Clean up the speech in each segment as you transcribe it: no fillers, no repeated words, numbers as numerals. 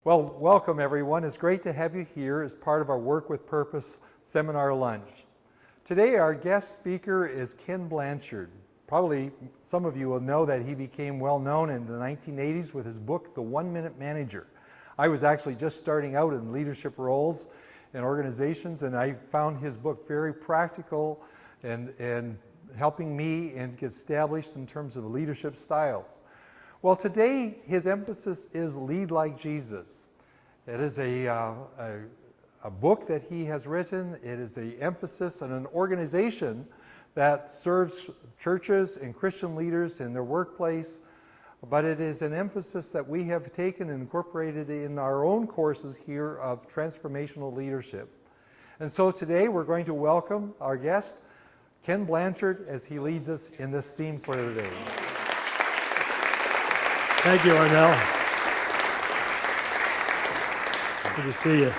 Well, welcome everyone. It's great to have you here as part of our Work with Purpose seminar lunch. Today our guest speaker is Ken Blanchard. Probably some of you will know that he became well known in the 1980s with his book, The 1 Minute Manager. I was actually just starting out in leadership roles in organizations, and I found his book very practical and helping me and get established in terms of leadership styles. Well, today his emphasis is Lead Like Jesus. It is a book that he has written. It is an emphasis on an organization that serves churches and Christian leaders in their workplace, but it is an emphasis that we have taken and incorporated in our own courses here of transformational leadership. And so today we're going to welcome our guest, Ken Blanchard, as he leads us in this theme for today. Thank you, Arnell. Good to see you.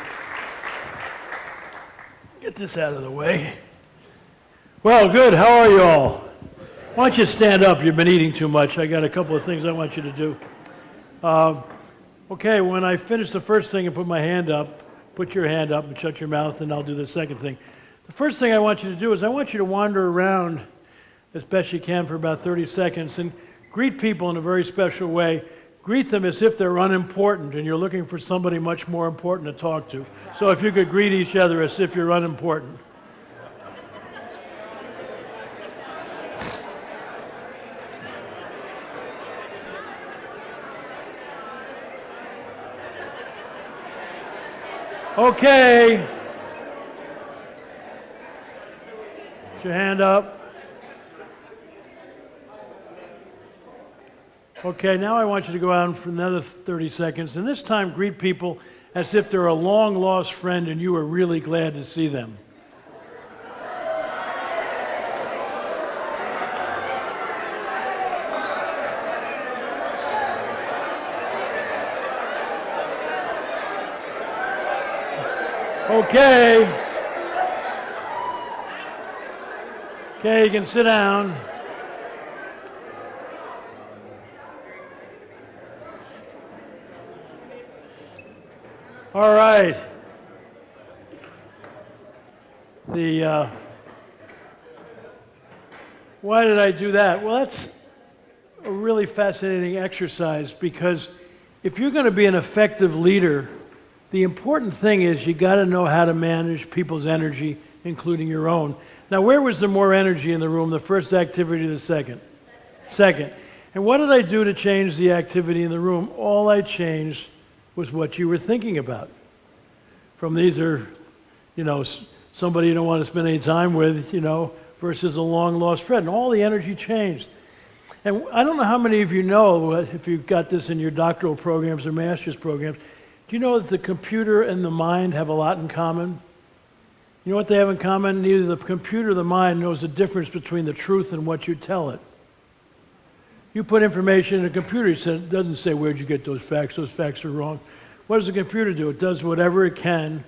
Get this out of the way. Well, good. How are you all? Why don't you stand up? You've been eating too much. I got a couple of things I want you to do. Okay, when I finish the first thing and put my hand up, put your hand up and shut your mouth, and I'll do the second thing. The first thing I want you to do is I want you to wander around as best you can for about 30 seconds and greet people in a very special way. Greet them as if they're unimportant and you're looking for somebody much more important to talk to. So if you could greet each other as if you're unimportant. Okay. Put your hand up. Okay, now I want you to go out for another 30 seconds, and this time greet people as if they're a long-lost friend and you are really glad to see them. Okay. Okay, you can sit down. All right. Why did I do that? Well, that's a really fascinating exercise because if you're going to be an effective leader, the important thing is you got to know how to manage people's energy, including your own. Now, where was there more energy in the room, the first activity or the second? Second. And what did I do to change the activity in the room? All I changed was what you were thinking about. From these are, somebody you don't want to spend any time with, versus a long-lost friend. And all the energy changed. And I don't know how many of you know, if you've got this in your doctoral programs or master's programs, do you know that the computer and the mind have a lot in common? You know what they have in common? Neither the computer or the mind knows the difference between the truth and what you tell it. You put information in a computer, it doesn't say, where'd you get those facts are wrong. What does the computer do? It does whatever it can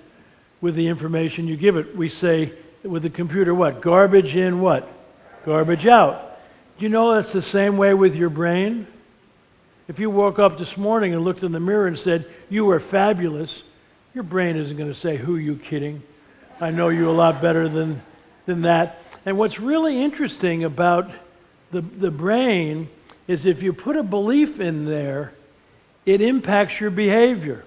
with the information you give it. We say with the computer what? Garbage in what? Garbage out. Do you know that's the same way with your brain? If you woke up this morning and looked in the mirror and said, you are fabulous, your brain isn't going to say, who are you kidding? I know you a lot better than that. And what's really interesting about the brain is if you put a belief in there, it impacts your behavior.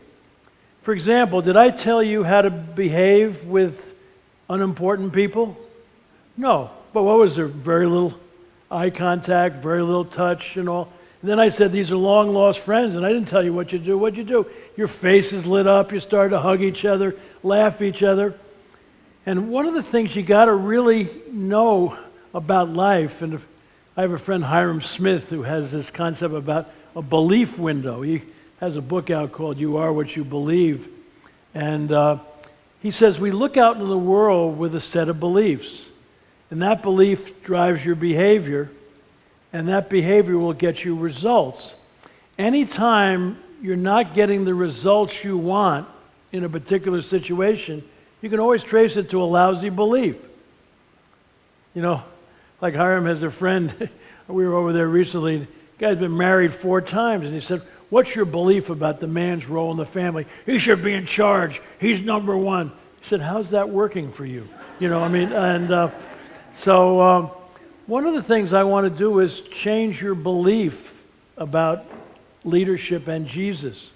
For example, did I tell you how to behave with unimportant people? No. But what was there? Very little eye contact, very little touch and all. And then I said, these are long-lost friends, and I didn't tell you what you do. What'd you do? Your faces lit up, you started to hug each other, laugh each other. And one of the things you got to really know about life, and I have a friend, Hiram Smith, who has this concept about a belief window. He has a book out called You Are What You Believe. And he says we look out into the world with a set of beliefs. And that belief drives your behavior. And that behavior will get you results. Anytime you're not getting the results you want in a particular situation, you can always trace it to a lousy belief. Like Hiram has a friend, we were over there recently, the guy's been married 4 times, and he said, what's your belief about the man's role in the family? He should be in charge. He's number one. I said, how's that working for you? You know, I mean, and so one of the things I want to do is change your belief about leadership and Jesus.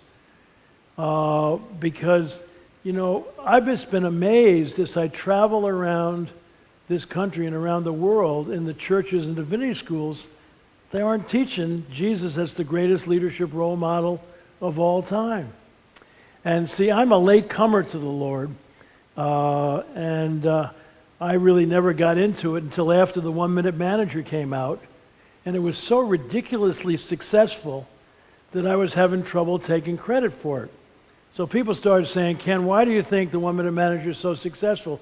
Because, you know, I've just been amazed as I travel around this country and around the world in the churches and divinity schools, they aren't teaching Jesus as the greatest leadership role model of all time. And see, I'm a late comer to the Lord, and I really never got into it until after the 1 Minute Manager came out, and it was so ridiculously successful that I was having trouble taking credit for it. So people started saying, Ken, why do you think the 1 Minute Manager is so successful?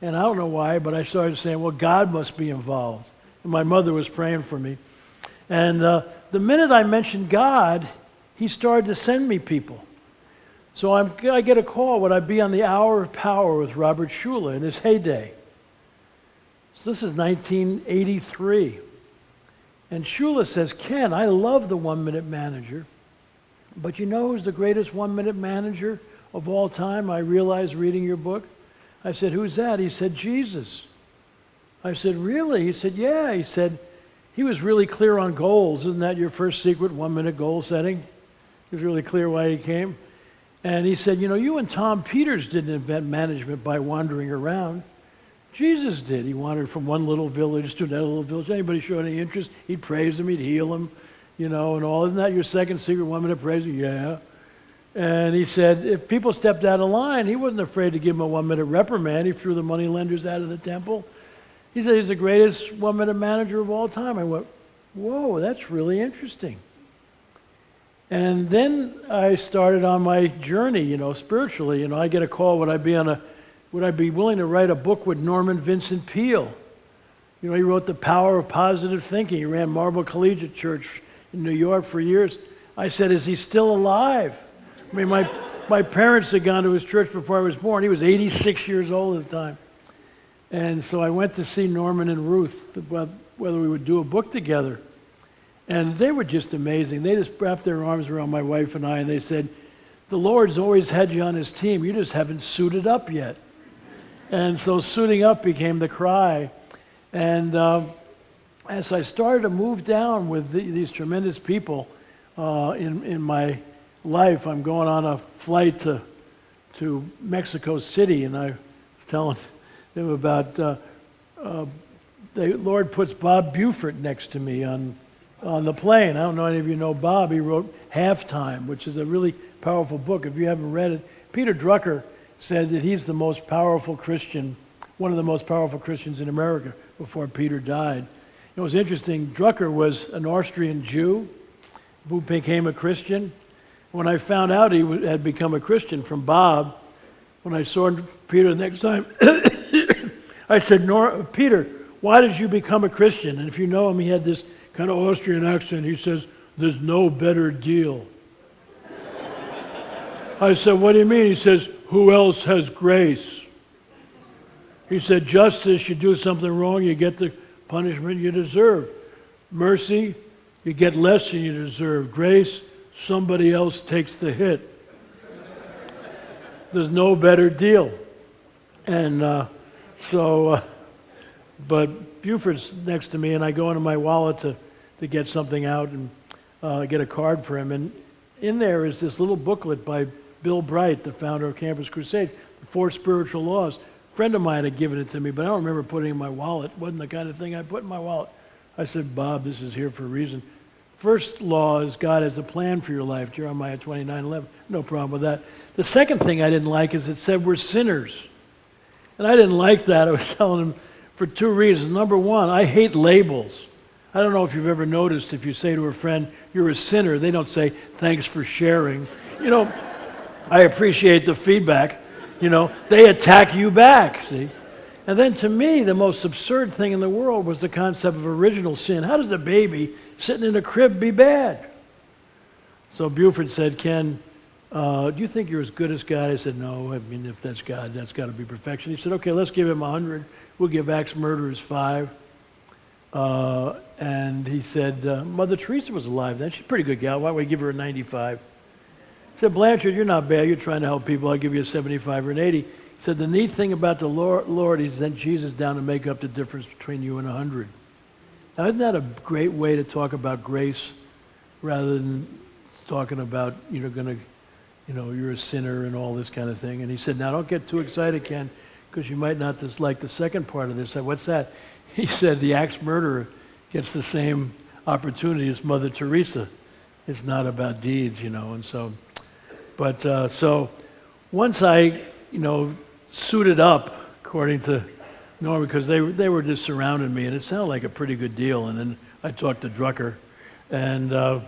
And I don't know why, but I started saying, well, God must be involved. And my mother was praying for me. And the minute I mentioned God, he started to send me people. So I get a call, would I be on the Hour of Power with Robert Shula in his heyday? So this is 1983. And Shula says, Ken, I love the 1 Minute Manager, but you know who's the greatest 1 Minute Manager of all time? I realized reading your book. I said, who's that? He said, Jesus. I said, really? He said, yeah. He said, he was really clear on goals. Isn't that your first secret, 1 minute goal setting? He was really clear why he came. And he said, you know, you and Tom Peters didn't invent management by wandering around. Jesus did. He wandered from one little village to another little village. Anybody show any interest, he'd praise them, he'd heal them, you know, and all. Isn't that your second secret, 1 minute praise? Yeah. And he said, if people stepped out of line, he wasn't afraid to give them a 1 minute reprimand. He threw the money lenders out of the temple. He said he's the greatest 1 minute manager of all time. I went, whoa, that's really interesting. And then I started on my journey, you know, spiritually. You know, I get a call, would I be willing to write a book with Norman Vincent Peale? You know, he wrote The Power of Positive Thinking. He ran Marble Collegiate Church in New York for years. I said, is he still alive? I mean, my parents had gone to his church before I was born. He was 86 years old at the time. And so I went to see Norman and Ruth about whether we would do a book together. And they were just amazing. They just wrapped their arms around my wife and I, and they said, the Lord's always had you on his team. You just haven't suited up yet. And so suiting up became the cry. And as I started to move down with these tremendous people in my life, I'm going on a flight to Mexico City, and I was telling them about the Lord puts Bob Buford next to me on the plane. I don't know any of you know Bob. He wrote Halftime, which is a really powerful book. If you haven't read it, Peter Drucker said that he's the most powerful Christian, one of the most powerful Christians in America before Peter died. It was interesting. Drucker was an Austrian Jew who became a Christian. When I found out he had become a Christian from Bob, when I saw Peter the next time, I said, Peter, why did you become a Christian? And if you know him, he had this kind of Austrian accent. He says, there's no better deal. I said, what do you mean? He says, who else has grace? He said, justice, you do something wrong, you get the punishment you deserve. Mercy, you get less than you deserve. Grace, somebody else takes the hit. There's no better deal. And but Buford's next to me, and I go into my wallet to get something out and get a card for him. And in there is this little booklet by Bill Bright, the founder of Campus Crusade, The 4 Spiritual Laws. A friend of mine had given it to me, but I don't remember putting it in my wallet. It wasn't the kind of thing I put in my wallet. I said, Bob, this is here for a reason. First law is God has a plan for your life, Jeremiah 29:11. No problem with that. The second thing I didn't like is it said we're sinners. And I didn't like that. I was telling him for 2 reasons. Number one, I hate labels. I don't know if you've ever noticed, if you say to a friend, you're a sinner, they don't say, thanks for sharing. You know, I appreciate the feedback. You know, they attack you back, see? And then to me, the most absurd thing in the world was the concept of original sin. How does a baby sitting in a crib be bad? So Buford said, Ken, do you think you're as good as God? I said, no. I mean, if that's God, that's got to be perfection. He said, okay, let's give him 100. We'll give axe murderers 5. And he said, Mother Teresa was alive then. She's a pretty good gal. Why don't we give her a 95? He said, Blanchard, you're not bad. You're trying to help people. I'll give you a 75 or an 80. He said, the neat thing about the Lord, he sent Jesus down to make up the difference between you and 100. Now, isn't that a great way to talk about grace rather than talking about, you're a sinner and all this kind of thing? And he said, now don't get too excited, Ken, because you might not dislike the second part of this. I said, what's that? He said, the axe murderer gets the same opportunity as Mother Teresa. It's not about deeds, and so. But so once I, suited up, according to Norm, because they were just surrounding me, and it sounded like a pretty good deal. And then I talked to Drucker, and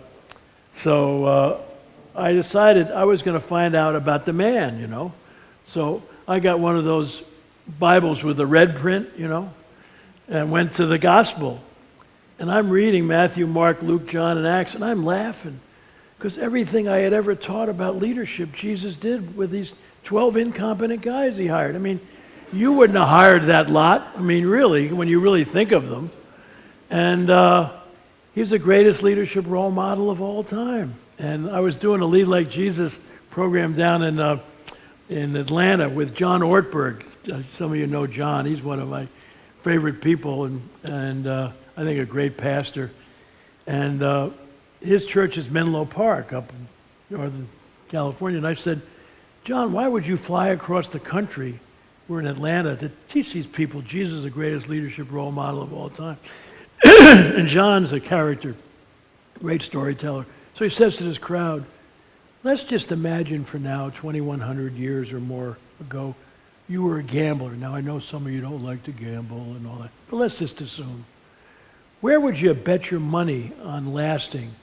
so I decided I was going to find out about the man, So I got one of those Bibles with the red print, and went to the Gospel. And I'm reading Matthew, Mark, Luke, John, and Acts, and I'm laughing because everything I had ever taught about leadership, Jesus did with these 12 incompetent guys he hired. I mean, you wouldn't have hired that lot. I mean, really, when you really think of them. And he's the greatest leadership role model of all time. And I was doing a Lead Like Jesus program down in Atlanta with John Ortberg. Some of you know John. He's one of my favorite people, and I think a great pastor. And his church is Menlo Park up in Northern California. And I said, John, why would you fly across the country, we're in Atlanta, to teach these people Jesus is the greatest leadership role model of all time? And John's a character, great storyteller. So he says to this crowd, let's just imagine for now, 2,100 years or more ago, you were a gambler. Now, I know some of you don't like to gamble and all that, but let's just assume. Where would you bet your money on lasting?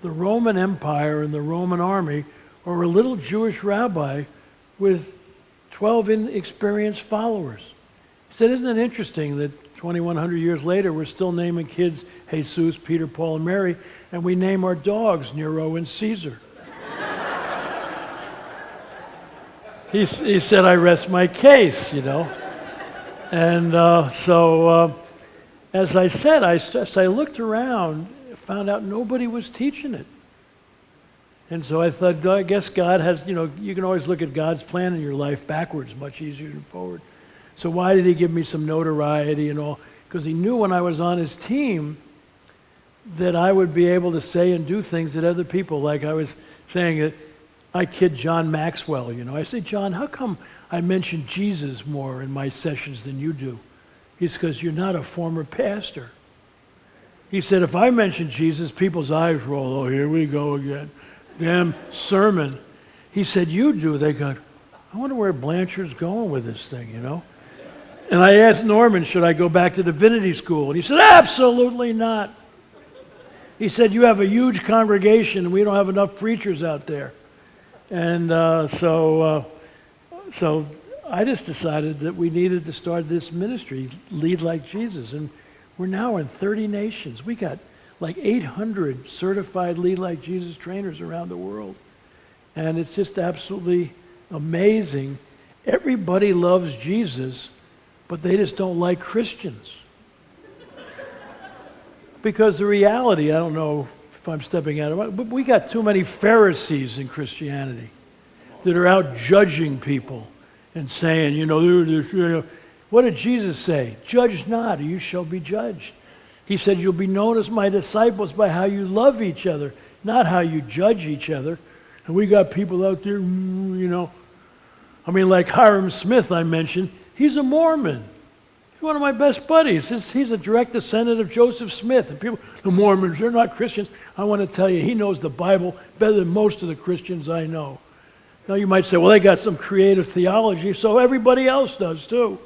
The Roman Empire and the Roman army, or a little Jewish rabbi with 12 inexperienced followers? He said, isn't it interesting that 2,100 years later, we're still naming kids Jesus, Peter, Paul, and Mary, and we name our dogs Nero and Caesar. He said, I rest my case, And so, as I said, as I looked around, found out nobody was teaching it. And so I thought, I guess God has, you can always look at God's plan in your life backwards, much easier than forward. So why did he give me some notoriety and all? Because he knew when I was on his team that I would be able to say and do things that other people, like I was saying, I kid John Maxwell, I say, John, how come I mention Jesus more in my sessions than you do? He's because you're not a former pastor. He said, if I mention Jesus, people's eyes roll. Oh, here we go again. Damn sermon. He said, you do. They go, I wonder where Blanchard's going with this thing, And I asked Norman, should I go back to divinity school? And he said, absolutely not. He said, you have a huge congregation and we don't have enough preachers out there. And so I just decided that we needed to start this ministry, Lead Like Jesus. And we're now in 30 nations. We got like 800 certified Lead Like Jesus trainers around the world. And it's just absolutely amazing. Everybody loves Jesus, but they just don't like Christians. Because the reality, I don't know if I'm stepping out of it, but we got too many Pharisees in Christianity that are out judging people and saying, what did Jesus say? Judge not, or you shall be judged. He said, you'll be known as my disciples by how you love each other, not how you judge each other. And we got people out there, like Hiram Smith I mentioned, he's a Mormon. He's one of my best buddies. He's a direct descendant of Joseph Smith. And people, the Mormons, they're not Christians. I want to tell you, he knows the Bible better than most of the Christians I know. Now you might say, well, they got some creative theology, so everybody else does too.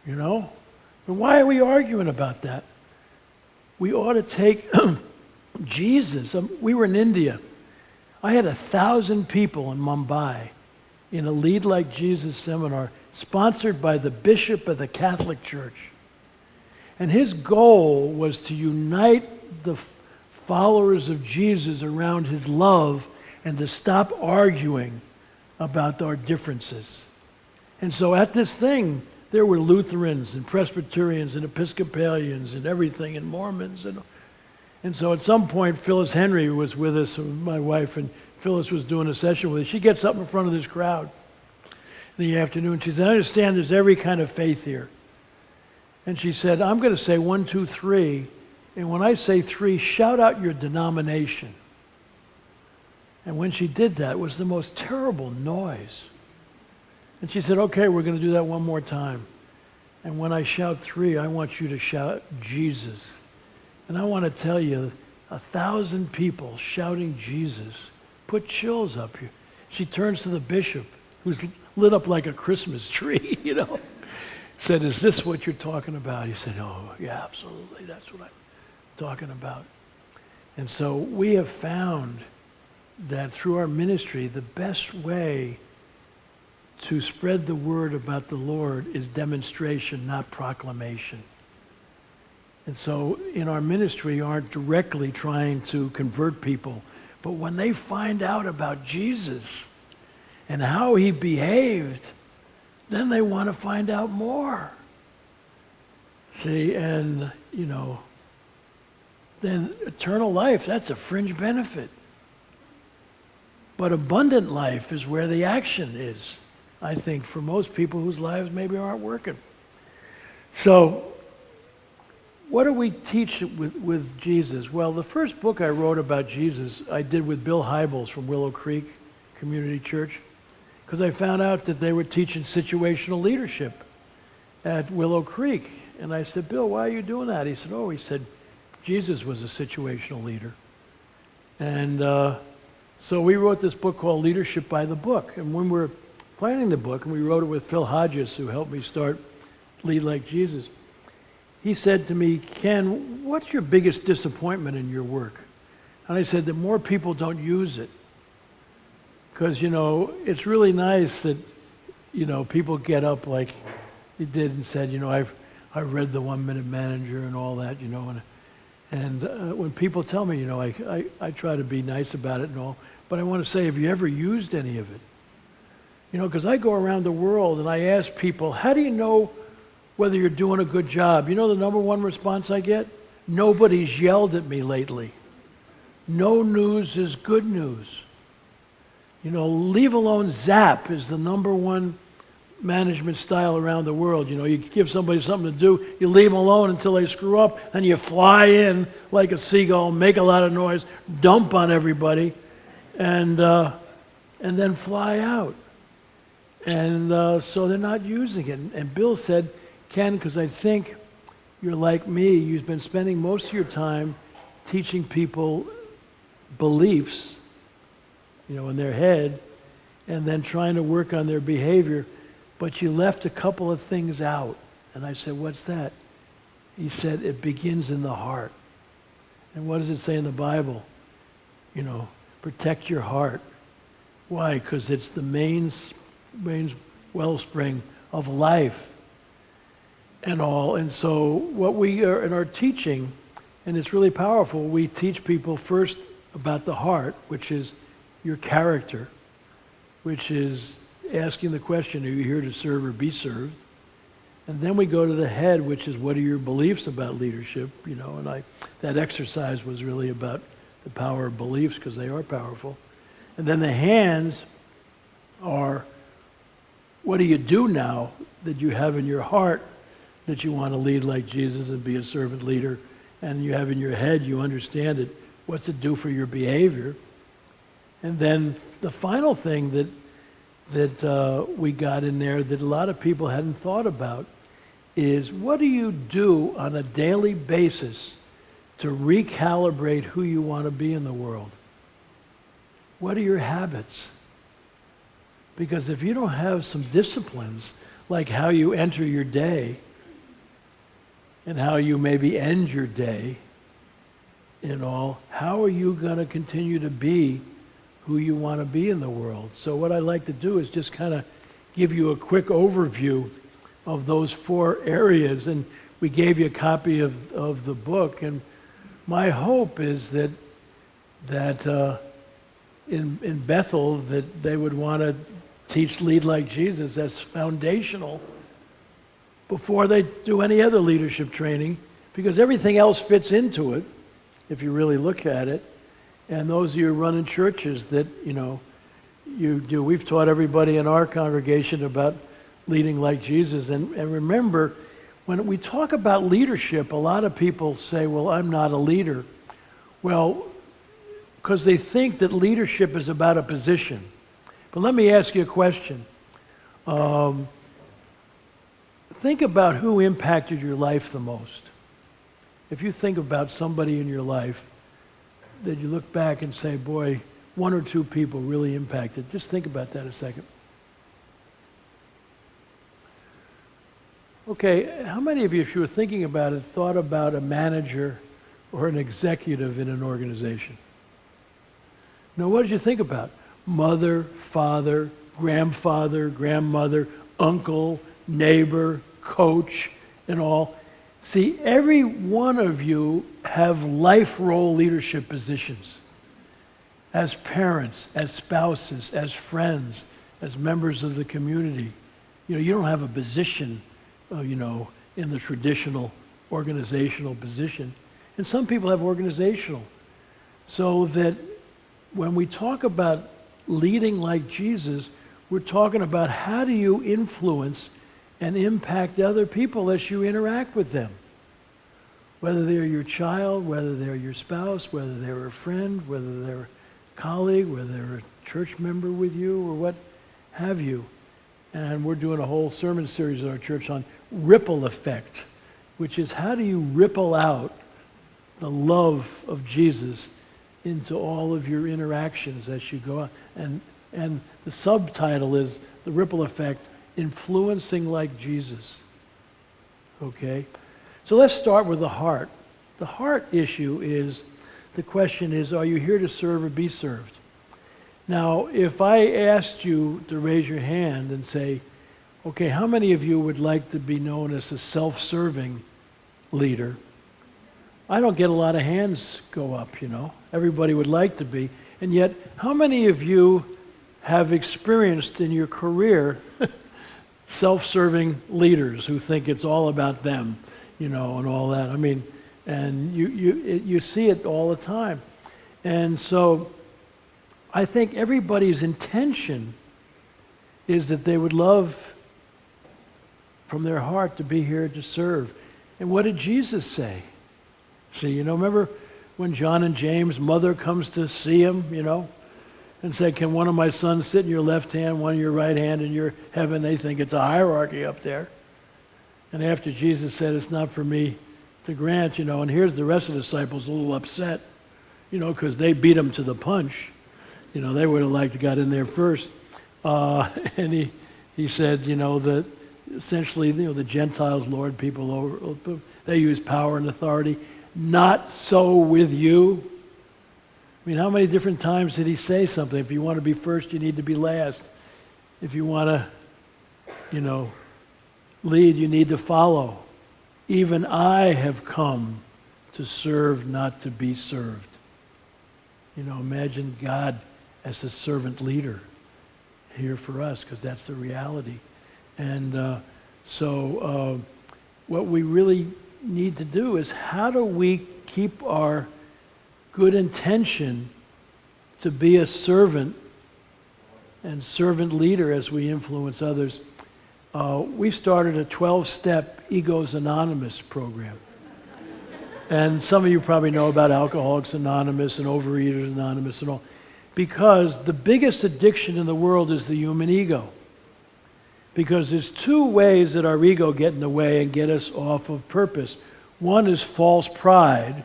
And why are we arguing about that? We ought to take Jesus. We were in India. I had 1,000 people in Mumbai in a Lead Like Jesus seminar sponsored by the bishop of the Catholic Church. And his goal was to unite the followers of Jesus around his love and to stop arguing about our differences. And so at this thing, there were Lutherans and Presbyterians and Episcopalians and everything, and Mormons. And so at some point, Phyllis Henry was with us, my wife, and Phyllis was doing a session with us. She gets up in front of this crowd in the afternoon. She said, I understand there's every kind of faith here. And she said, I'm going to say 1, 2, 3. And when I say 3, shout out your denomination. And when she did that, it was the most terrible noise. And she said, okay, we're going to do that one more time. And when I shout 3, I want you to shout Jesus. And I want to tell you, 1,000 people shouting Jesus put chills up here. She turns to the bishop, who's lit up like a Christmas tree, said, is this what you're talking about? He said, oh, yeah, absolutely. That's what I'm talking about. And so we have found that through our ministry, the best way to spread the word about the Lord is demonstration, not proclamation. And so in our ministry, we aren't directly trying to convert people, but when they find out about Jesus and how he behaved, then they want to find out more. See, and, then eternal life, that's a fringe benefit. But abundant life is where the action is, I think, for most people whose lives maybe aren't working. So, what do we teach with Jesus? Well, the first book I wrote about Jesus, I did with Bill Hybels from Willow Creek Community Church, because I found out that they were teaching situational leadership at Willow Creek. And I said, Bill, why are you doing that? He said, Jesus was a situational leader. And so we wrote this book called Leadership by the Book. And when we were planning the book, and we wrote it with Phil Hodges, who helped me start Lead Like Jesus, he said to me, Ken, what's your biggest disappointment in your work? And I said that more people don't use it. Because, it's really nice that, people get up like he did and said, I've read the 1 Minute Manager and all that, and when people tell me, I try to be nice about it and all, but I want to say, have you ever used any of it? Because I go around the world and I ask people, how do you know whether you're doing a good job? The number one response I get? Nobody's yelled at me lately. No news is good news. Leave alone zap is the number one management style around the world. You give somebody something to do, you leave them alone until they screw up, and you fly in like a seagull, make a lot of noise, dump on everybody, and then fly out. And so they're not using it. And Bill said, Ken, because I think you're like me, you've been spending most of your time teaching people beliefs, in their head, and then trying to work on their behavior, but you left a couple of things out. And I said, what's that? He said, it begins in the heart. And what does it say in the Bible? Protect your heart. Why? Because it's the main wellspring of life and all. And so what we are in our teaching, and it's really powerful, we teach people first about the heart, which is your character, which is asking the question, are you here to serve or be served? And then we go to the head, which is what are your beliefs about leadership? And that exercise was really about the power of beliefs, because they are powerful. And then the hands are, what do you do now that you have in your heart that you want to lead like Jesus and be a servant leader? And you have in your head, you understand it, what's it do for your behavior? And then the final thing that we got in there that a lot of people hadn't thought about is, what do you do on a daily basis to recalibrate who you want to be in the world? What are your habits? Because if you don't have some disciplines, like how you enter your day and how you maybe end your day and all, how are you going to continue to be who you want to be in the world? So what I like to do is just kind of give you a quick overview of those 4 areas, and we gave you a copy of the book. And my hope is that in Bethel that they would want to teach Lead Like Jesus as foundational before they do any other leadership training, because everything else fits into it, if you really look at it. And those of you running churches that, you do, we've taught everybody in our congregation about leading like Jesus. And remember, when we talk about leadership, a lot of people say, well, I'm not a leader. Well, because they think that leadership is about a position. But let me ask you a question. Think about who impacted your life the most. If you think about somebody in your life that you look back and say, boy, one or two people really impacted, just think about that a second. Okay, how many of you, if you were thinking about it, thought about a manager or an executive in an organization? Now, what did you think about? Mother, father, grandfather, grandmother, uncle, neighbor, coach, and all. See, every one of you have life role leadership positions. As parents, as spouses, as friends, as members of the community. You don't have a position, in the traditional organizational position. And some people have organizational. So that when we talk about leading like Jesus, we're talking about how do you influence and impact other people as you interact with them. Whether they're your child, whether they're your spouse, whether they're a friend, whether they're a colleague, whether they're a church member with you, or what have you. And we're doing a whole sermon series at our church on ripple effect, which is how do you ripple out the love of Jesus into all of your interactions as you go on. And the subtitle is the ripple effect, influencing like Jesus. Okay? So let's start with the heart. The heart issue is, the question is, are you here to serve or be served? Now, if I asked you to raise your hand and say, okay, how many of you would like to be known as a self-serving leader? I don't get a lot of hands go up, Everybody would like to be. And yet, how many of you have experienced in your career self-serving leaders who think it's all about them, and all that? I mean, and you see it all the time. And so I think everybody's intention is that they would love from their heart to be here to serve. And what did Jesus say? See, remember when John and James' mother comes to see him, and say, can one of my sons sit in your left hand, one in your right hand in your heaven? They think it's a hierarchy up there. And after Jesus said, it's not for me to grant, and here's the rest of the disciples a little upset, because they beat him to the punch. They would have liked to got in there first. And he said, that essentially, the Gentiles lord people over, they use power and authority. Not so with you. I mean, how many different times did he say something? If you want to be first, you need to be last. If you want to, lead, you need to follow. Even I have come to serve, not to be served. Imagine God as a servant leader here for us, because that's the reality. And so what we really need to do is, how do we keep our good intention to be a servant and servant leader as we influence others? We started a 12-step Egos Anonymous program. And some of you probably know about Alcoholics Anonymous and Overeaters Anonymous and all. Because the biggest addiction in the world is the human ego. Because there's two ways that our ego get in the way and get us off of purpose. One is false pride.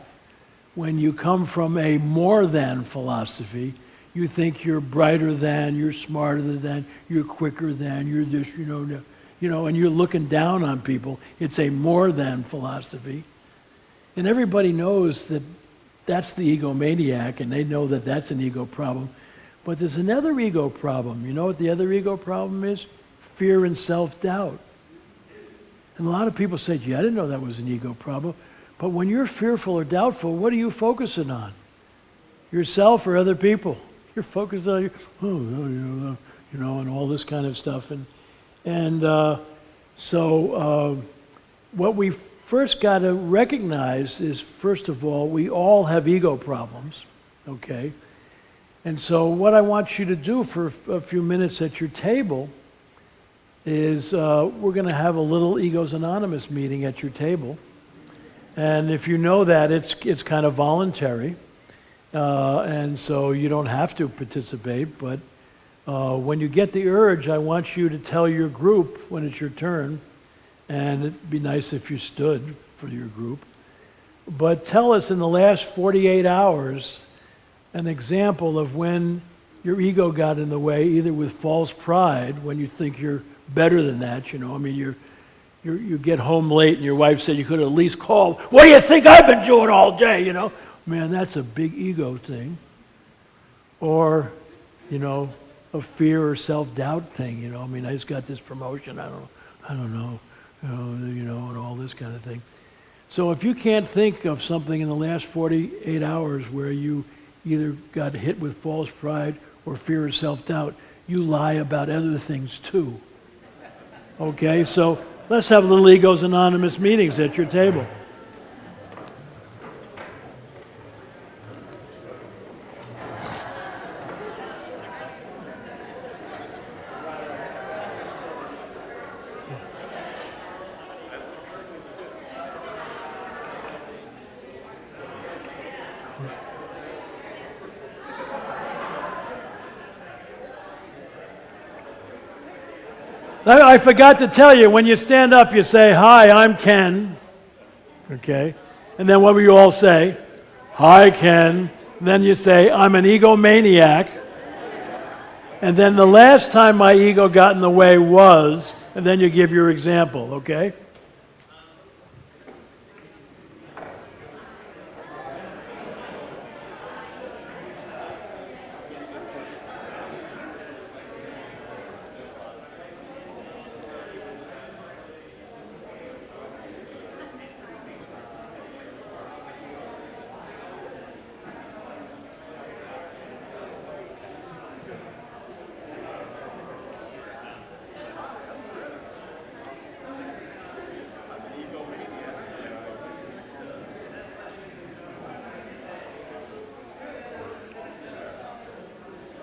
When you come from a more than philosophy, you think you're brighter than, you're smarter than, you're quicker than, you're this, and you're looking down on people. It's a more than philosophy. And everybody knows that that's the egomaniac, and they know that that's an ego problem. But there's another ego problem. You know what the other ego problem is? Fear and self-doubt. And a lot of people say, gee, I didn't know that was an ego problem. But when you're fearful or doubtful, what are you focusing on? Yourself or other people? You're focused on, and all this kind of stuff. So what we first got to recognize is, first of all, we all have ego problems, okay? And so what I want you to do for a few minutes at your table is we're going to have a little Egos Anonymous meeting at your table. And if you know that, it's kind of voluntary. And so you don't have to participate. But when you get the urge, I want you to tell your group when it's your turn. And it'd be nice if you stood for your group. But tell us in the last 48 hours an example of when your ego got in the way, either with false pride, when you think you're better than that, you know. I mean, you get home late and your wife said you could at least call. What do you think I've been doing all day, you know? Man, that's a big ego thing. Or, you know, a fear or self-doubt thing, you know. I mean, I just got this promotion, I don't know, you know, and all this kind of thing. So if you can't think of something in the last 48 hours where you either got hit with false pride or fear or self-doubt, you lie about other things too. Okay, so let's have little Egos Anonymous meetings at your table. I forgot to tell you, when you stand up, you say, "Hi, I'm Ken." Okay? And then what will you all say? "Hi, Ken." And then you say, "I'm an egomaniac." And then the last time my ego got in the way was, and then you give your example, okay?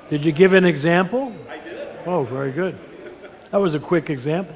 Did you give an example? I did. Oh, very good. That was a quick example.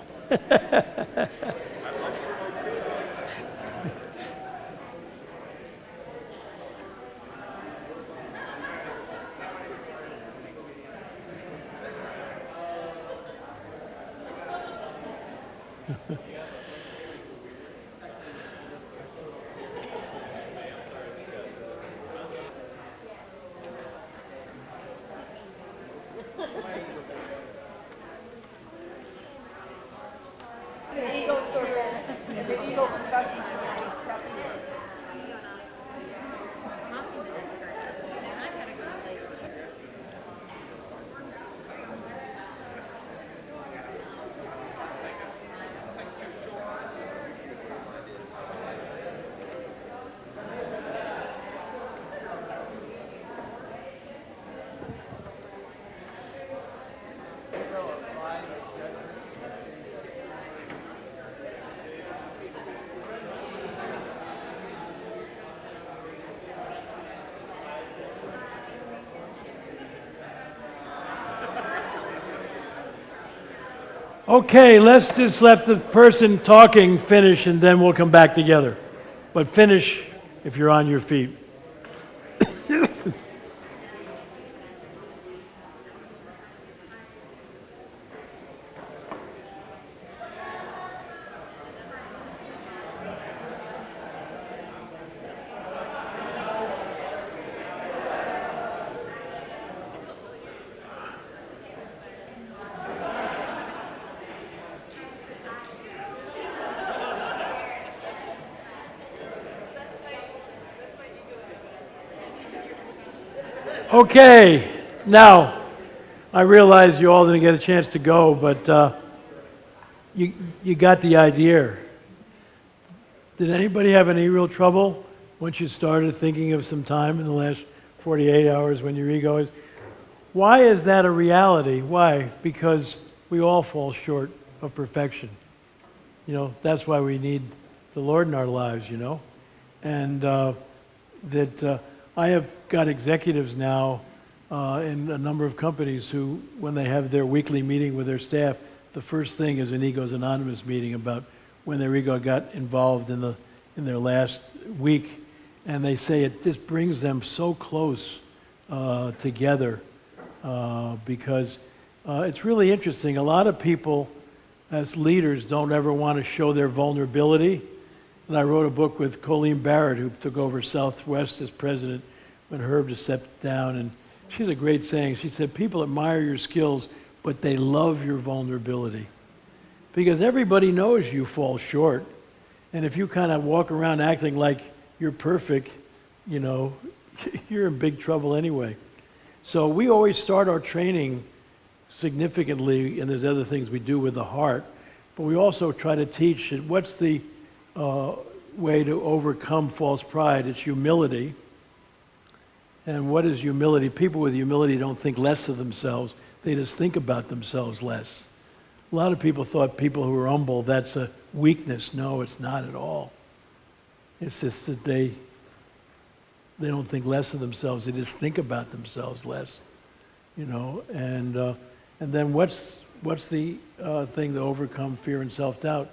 Okay, let's just let the person talking finish and then we'll come back together. But finish if you're on your feet. Okay, now, I realize you all didn't get a chance to go, but you got the idea. Did anybody have any real trouble once you started thinking of some time in the last 48 hours when your ego is? Why is that a reality? Why? Because we all fall short of perfection. You know, that's why we need the Lord in our lives, you know. And I have got executives now in a number of companies who, when they have their weekly meeting with their staff, the first thing is an Egos Anonymous meeting about when their ego got involved in their last week. And they say it just brings them so close together because it's really interesting. A lot of people as leaders don't ever want to show their vulnerability. And I wrote a book with Colleen Barrett, who took over Southwest as president when Herb just stepped down. And she's a great saying. She said, people admire your skills, but they love your vulnerability. Because everybody knows you fall short. And if you kind of walk around acting like you're perfect, you know, you're in big trouble anyway. So we always start our training significantly, and there's other things we do with the heart, but we also try to teach that what's the way to overcome false pride. It's humility. And what is humility? People with humility don't think less of themselves. They just think about themselves less. A lot of people thought people who are humble, that's a weakness. No, it's not at all. It's just that they don't think less of themselves. They just think about themselves less, you know. And then what's the thing to overcome fear and self-doubt?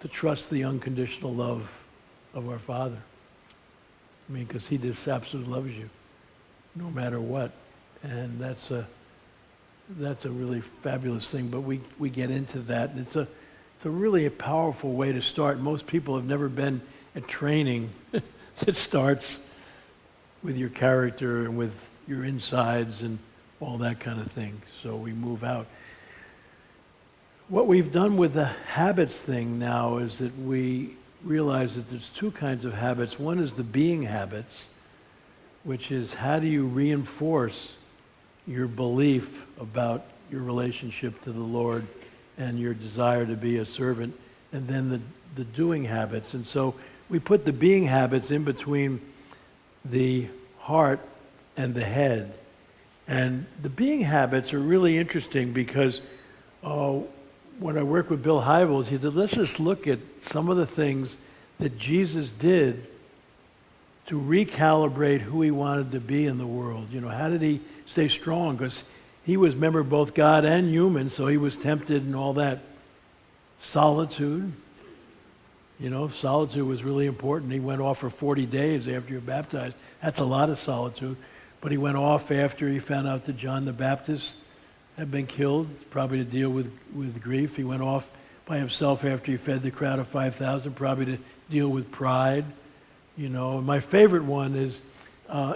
To trust the unconditional love of our Father. I mean, because He just absolutely loves you, no matter what. And that's a really fabulous thing. But we get into that, and it's a really a powerful way to start. Most people have never been at training that starts with your character and with your insides and all that kind of thing. So we move out. What we've done with the habits thing now is that we realize that there's two kinds of habits. One is the being habits, which is how do you reinforce your belief about your relationship to the Lord and your desire to be a servant, and then the doing habits. And so we put the being habits in between the heart and the head. And the being habits are really interesting because when I work with Bill Hybels, he said, let's just look at some of the things that Jesus did to recalibrate who He wanted to be in the world. You know, how did He stay strong? Because He was, remember, both God and human, so He was tempted and all that. Solitude. You know, solitude was really important. He went off for 40 days after he was baptized. That's a lot of solitude. But he went off after he found out that John the Baptist had been killed, probably to deal with grief. He went off by himself after he fed the crowd of 5,000, probably to deal with pride. You know, and my favorite one is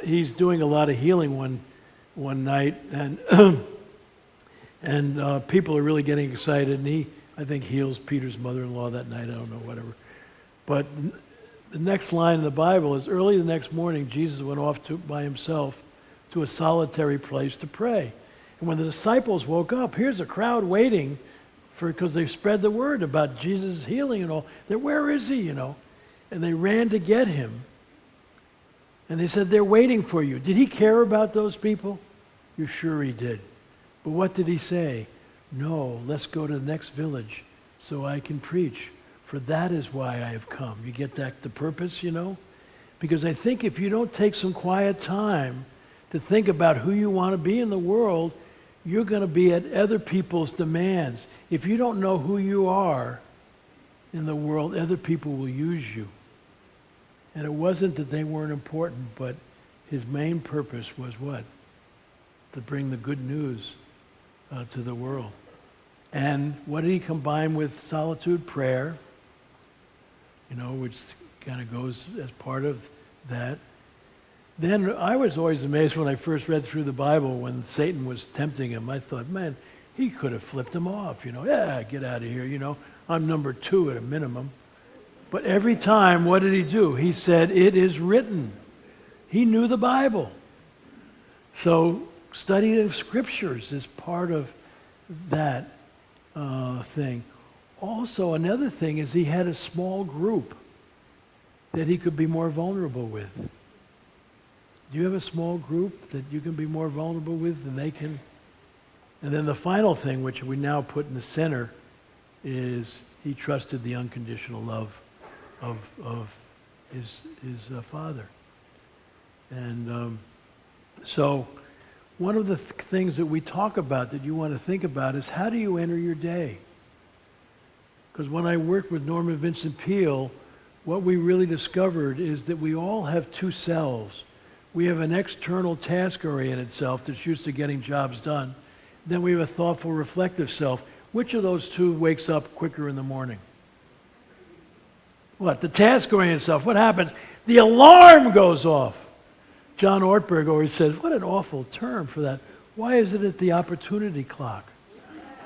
he's doing a lot of healing one night, and and people are really getting excited, and he, I think, heals Peter's mother-in-law that night. I don't know, whatever. But the next line in the Bible is, early the next morning, Jesus went off by himself to a solitary place to pray. And when the disciples woke up, here's a crowd waiting because they spread the word about Jesus' healing and all. They're, where is He, you know? And they ran to get Him. And they said, they're waiting for you. Did He care about those people? You're sure He did. But what did He say? No, let's go to the next village so I can preach. For that is why I have come. You get that, the purpose, you know? Because I think if you don't take some quiet time to think about who you want to be in the world, you're going to be at other people's demands. If you don't know who you are in the world, other people will use you. And it wasn't that they weren't important, but His main purpose was what? To bring the good news to the world. And what did He combine with solitude? Prayer, you know, which kind of goes as part of that. Then I was always amazed when I first read through the Bible when Satan was tempting Him. I thought, man, he could have flipped him off, you know. Yeah, get out of here, you know. I'm number 2 at a minimum. But every time, what did he do? He said, it is written. He knew the Bible. So study of scriptures is part of that thing. Also, another thing is he had a small group that he could be more vulnerable with. Do you have a small group that you can be more vulnerable with than they can? And then the final thing, which we now put in the center, is he trusted the unconditional love of his father. And so one of the things that we talk about that you want to think about is how do you enter your day? Because when I worked with Norman Vincent Peale, what we really discovered is that we all have two selves. We have an external task-oriented self that's used to getting jobs done. Then we have a thoughtful, reflective self. Which of those two wakes up quicker in the morning? What? The task-oriented self. What happens? The alarm goes off. John Ortberg always says, what an awful term for that. Why isn't it the opportunity clock?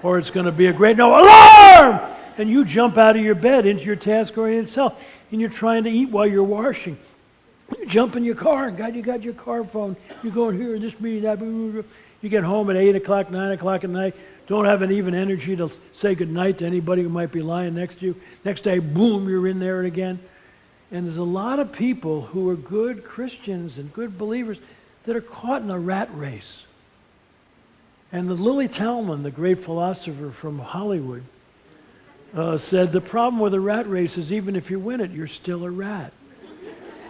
Or it's going to be a great no alarm! And you jump out of your bed into your task-oriented self, and you're trying to eat while you're washing. You jump in your car, and God, you got your car phone. You go here, this meeting, that. You get home at 8 o'clock, 9 o'clock at night. Don't have an even energy to say goodnight to anybody who might be lying next to you. Next day, boom, you're in there again. And there's a lot of people who are good Christians and good believers that are caught in a rat race. And the Lily Talman, the great philosopher from Hollywood, said the problem with a rat race is even if you win it, you're still a rat.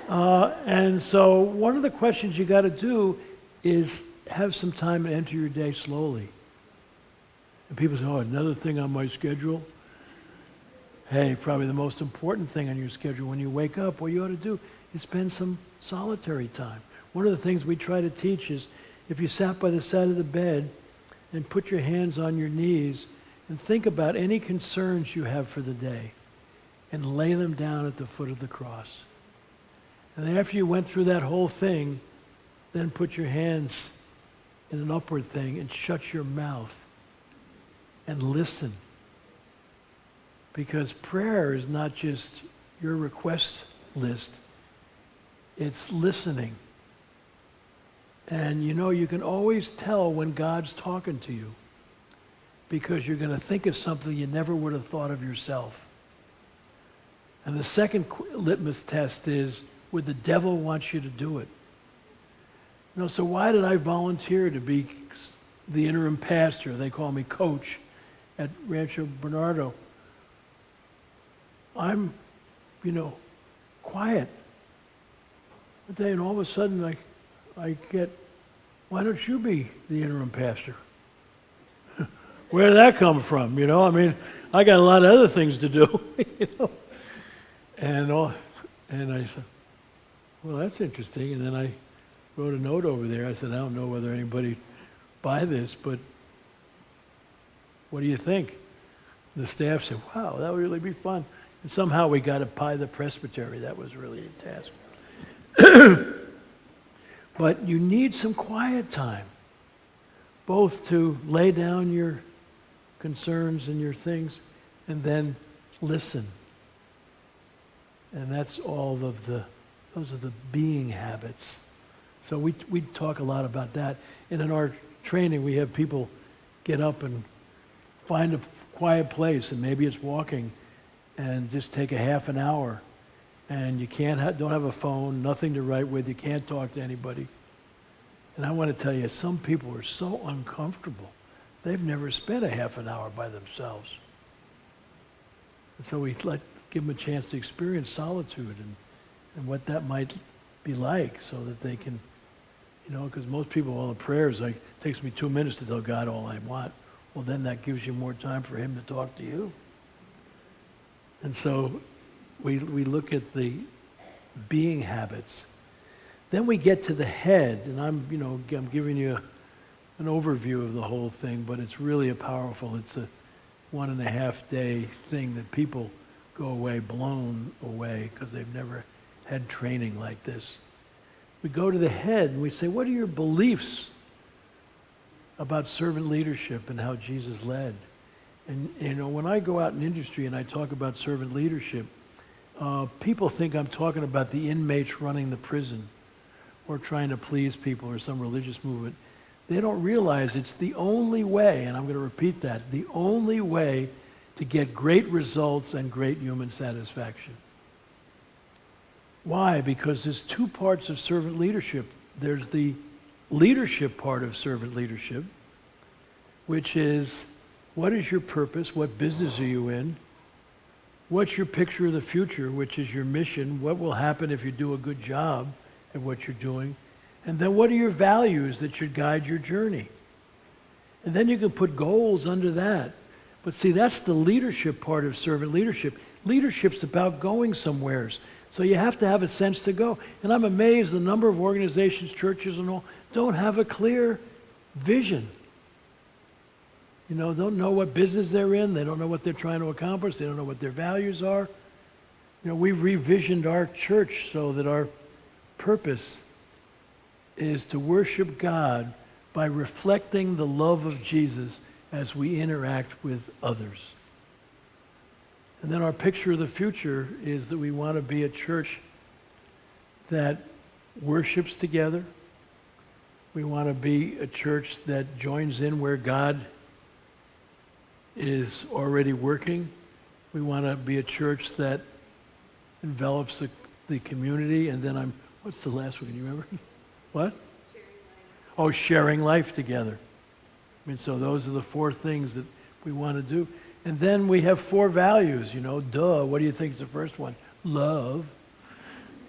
And so one of the questions you got to do is have some time to enter your day slowly. And people say, oh, another thing on my schedule. Hey, probably the most important thing on your schedule when you wake up, what you ought to do is spend some solitary time. One of the things we try to teach is if you sat by the side of the bed and put your hands on your knees and think about any concerns you have for the day and lay them down at the foot of the cross. And after you went through that whole thing, then put your hands in an upward thing and shut your mouth and listen. Because prayer is not just your request list, it's listening. And you know, you can always tell when God's talking to you because you're going to think of something you never would have thought of yourself. And the second litmus test is, would the devil want you to do it? You know, so why did I volunteer to be the interim pastor? They call me coach at Rancho Bernardo. I'm, quiet. And all of a sudden I get, why don't you be the interim pastor? Where did that come from? I got a lot of other things to do. And I said, well, that's interesting. And then I wrote a note over there. I said, I don't know whether anybody buy this, but what do you think? The staff said, wow, that would really be fun. And somehow we got to pie the presbytery. That was really a task. But you need some quiet time, both to lay down your concerns and your things, and then listen. And that's those are the being habits. So we talk a lot about that. And in our training, we have people get up and find a quiet place, and maybe it's walking, and just take a half an hour. And you don't have a phone, nothing to write with, you can't talk to anybody. And I want to tell you, some people are so uncomfortable. They've never spent a half an hour by themselves. And so we give them a chance to experience solitude and what that might be like so that they can, because most people, all the prayers, it takes me 2 minutes to tell God all I want. Well, then that gives you more time for him to talk to you. And so we look at the being habits. Then we get to the head, and I'm giving you an overview of the whole thing, but it's really it's a 1.5 day thing that people go away blown away because they've never had training like this. We go to the head and we say, what are your beliefs about servant leadership and how Jesus led? And when I go out in industry and I talk about servant leadership, people think I'm talking about the inmates running the prison or trying to please people or some religious movement. They don't realize it's the only way, and I'm going to repeat that, the only way to get great results and great human satisfaction. Why? Because there's two parts of servant leadership. There's the leadership part of servant leadership, which is, what is your purpose? What business are you in? What's your picture of the future, which is your mission? What will happen if you do a good job at what you're doing? And then what are your values that should guide your journey? And then you can put goals under that. But see, that's the leadership part of servant leadership. Leadership's about going somewheres. So you have to have a sense to go. And I'm amazed the number of organizations, churches and all, don't have a clear vision. You know, don't know what business they're in. They don't know what they're trying to accomplish. They don't know what their values are. You know, we've revisioned our church so that our purpose is to worship God by reflecting the love of Jesus as we interact with others. And then our picture of the future is that we want to be a church that worships together. We want to be a church that joins in where God is already working. We want to be a church that envelops the community. And then what's the last one? Can you remember? What? Sharing life together. I mean, so those are the four things that we want to do. And then we have four values, you know. Duh. What do you think is the first one? Love.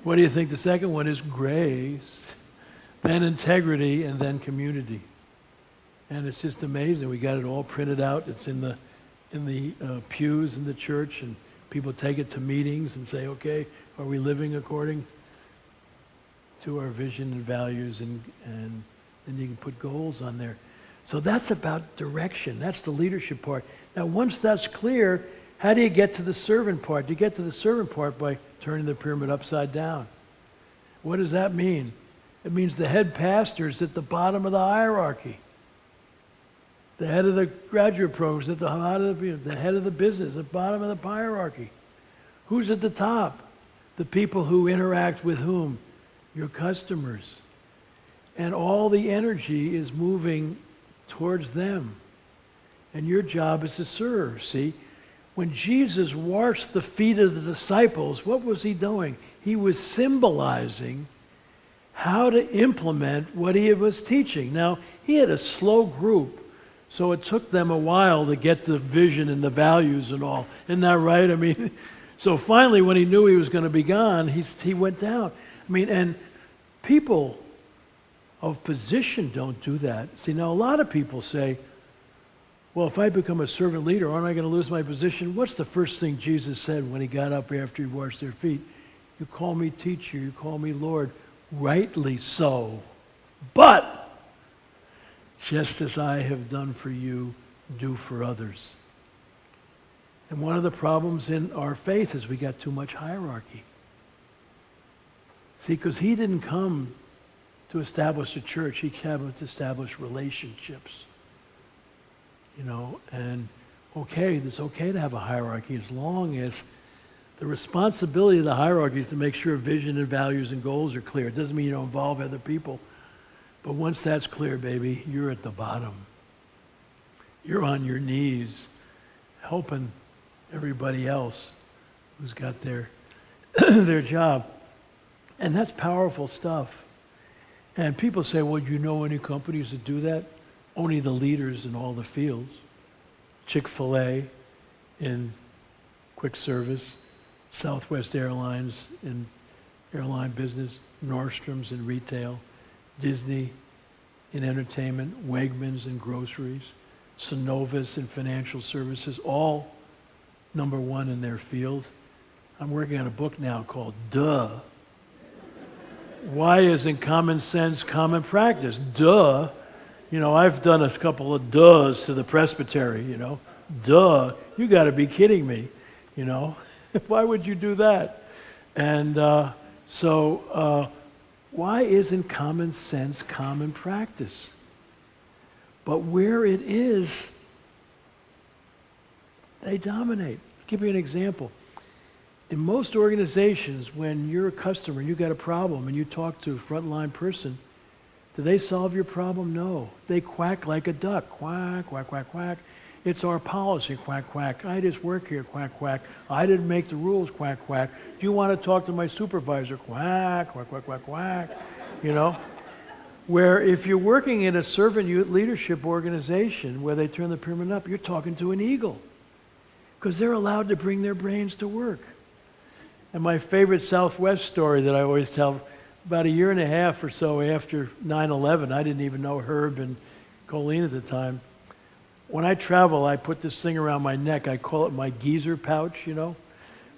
What do you think the second one is? Grace. Then integrity, and then community. And it's just amazing. We got it all printed out. It's in the pews in the church, and people take it to meetings and say, okay, are we living according to our vision and values? And then you can put goals on there. So that's about direction. That's the leadership part. Now, once that's clear, how do you get to the servant part? You get to the servant part by turning the pyramid upside down. What does that mean? It means the head pastor is at the bottom of the hierarchy. The head of the graduate programs at the head of the business at the bottom of the hierarchy. Who's at the top? The people who interact with whom? Your customers. And all the energy is moving towards them. And your job is to serve. See, when Jesus washed the feet of the disciples, what was he doing? He was symbolizing how to implement what he was teaching. Now, he had a slow group, so it took them a while to get the vision and the values and all. Isn't that right? I mean, so finally, when he knew he was going to be gone, he went down. I mean, and people of position don't do that. See, now a lot of people say, well, if I become a servant leader, aren't I going to lose my position? What's the first thing Jesus said when he got up after he washed their feet? You call me teacher, you call me Lord. Rightly so. But just as I have done for you, do for others. And one of the problems in our faith is we got too much hierarchy. See, because he didn't come to establish a church, he came to establish relationships. You know, and it's okay to have a hierarchy as long as the responsibility of the hierarchy is to make sure vision and values and goals are clear. It doesn't mean you don't involve other people. But once that's clear, baby, you're at the bottom. You're on your knees helping everybody else who's got their their job. And that's powerful stuff. And people say, well, do you know any companies that do that? Only the leaders in all the fields. Chick-fil-A in quick service, Southwest Airlines in airline business, Nordstrom's in retail, Disney in entertainment, Wegmans in groceries, Synovus in financial services, all number one in their field. I'm working on a book now called Duh. Why isn't common sense common practice? Duh. You know, I've done a couple of duhs to the presbytery, you know. Duh. You got to be kidding me, you know. Why would you do that? And why isn't common sense common practice? But where it is, they dominate. I'll give you an example. In most organizations, when you're a customer and you got a problem and you talk to a frontline person, do they solve your problem? No. They quack like a duck. Quack, quack, quack, quack. It's our policy. Quack, quack. I just work here. Quack, quack. I didn't make the rules. Quack, quack. Do you want to talk to my supervisor? Quack, quack, quack, quack, quack. You know? Where if you're working in a servant leadership organization where they turn the pyramid up, you're talking to an eagle. because they're allowed to bring their brains to work. And my favorite Southwest story that I always tell, about a year and a half or so after 9/11, I didn't even know Herb and Colleen at the time. When I travel, I put this thing around my neck. I call it my geezer pouch, you know.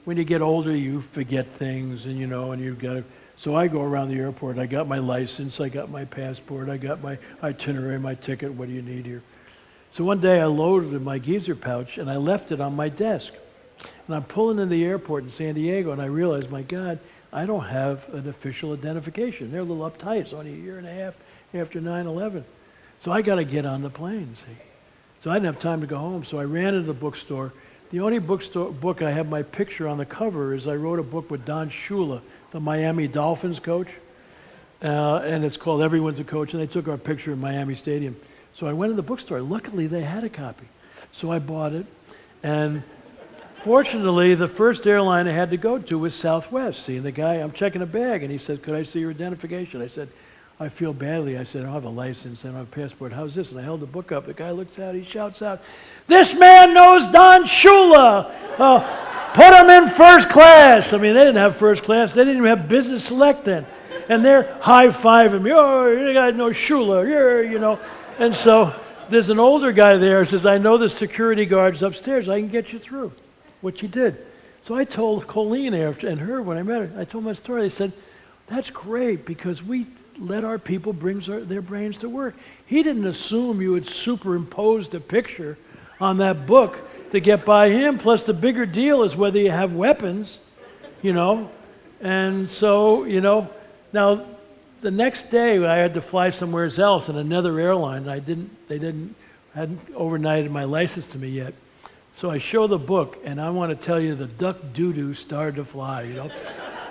When you get older, you forget things, and and you've got to. So I go around the airport. I got my license, I got my passport, I got my itinerary, my ticket. What do you need here? So one day I loaded my geezer pouch, and I left it on my desk. And I'm pulling in the airport in San Diego, and I realized, my God, I don't have an official identification. They're a little uptight. It's only a year and a half after 9/11. So I got to get on the plane, see. So I didn't have time to go home, so I ran into the bookstore. The only book I have my picture on the cover is I wrote a book with Don Shula, the Miami Dolphins coach, and it's called Everyone's a Coach, and they took our picture in Miami Stadium. So I went to the bookstore. Luckily, they had a copy. So I bought it, and fortunately, the first airline I had to go to was Southwest. See, and the guy, I'm checking a bag, and he said, "Could I see your identification?" I said, "I feel badly." I said, "I don't have a license, I don't have a passport. How's this?" And I held the book up. The guy looks out, he shouts out, "This man knows Don Shula! Put him in first class!" I mean, they didn't have first class. They didn't even have business select then. And they're high-fiving me. "Oh, you guys know Shula, yeah, And so there's an older guy there who says, "I know the security guard's upstairs. I can get you through," which he did. So I told Colleen and her when I met her, I told my story. They said, "That's great because we let our people bring their brains to work." He didn't assume you had superimposed a picture on that book to get by him. Plus, the bigger deal is whether you have weapons, And so, now the next day I had to fly somewhere else in another airline. They hadn't overnighted my license to me yet. So I show the book, and I want to tell you the duck doo-doo started to fly,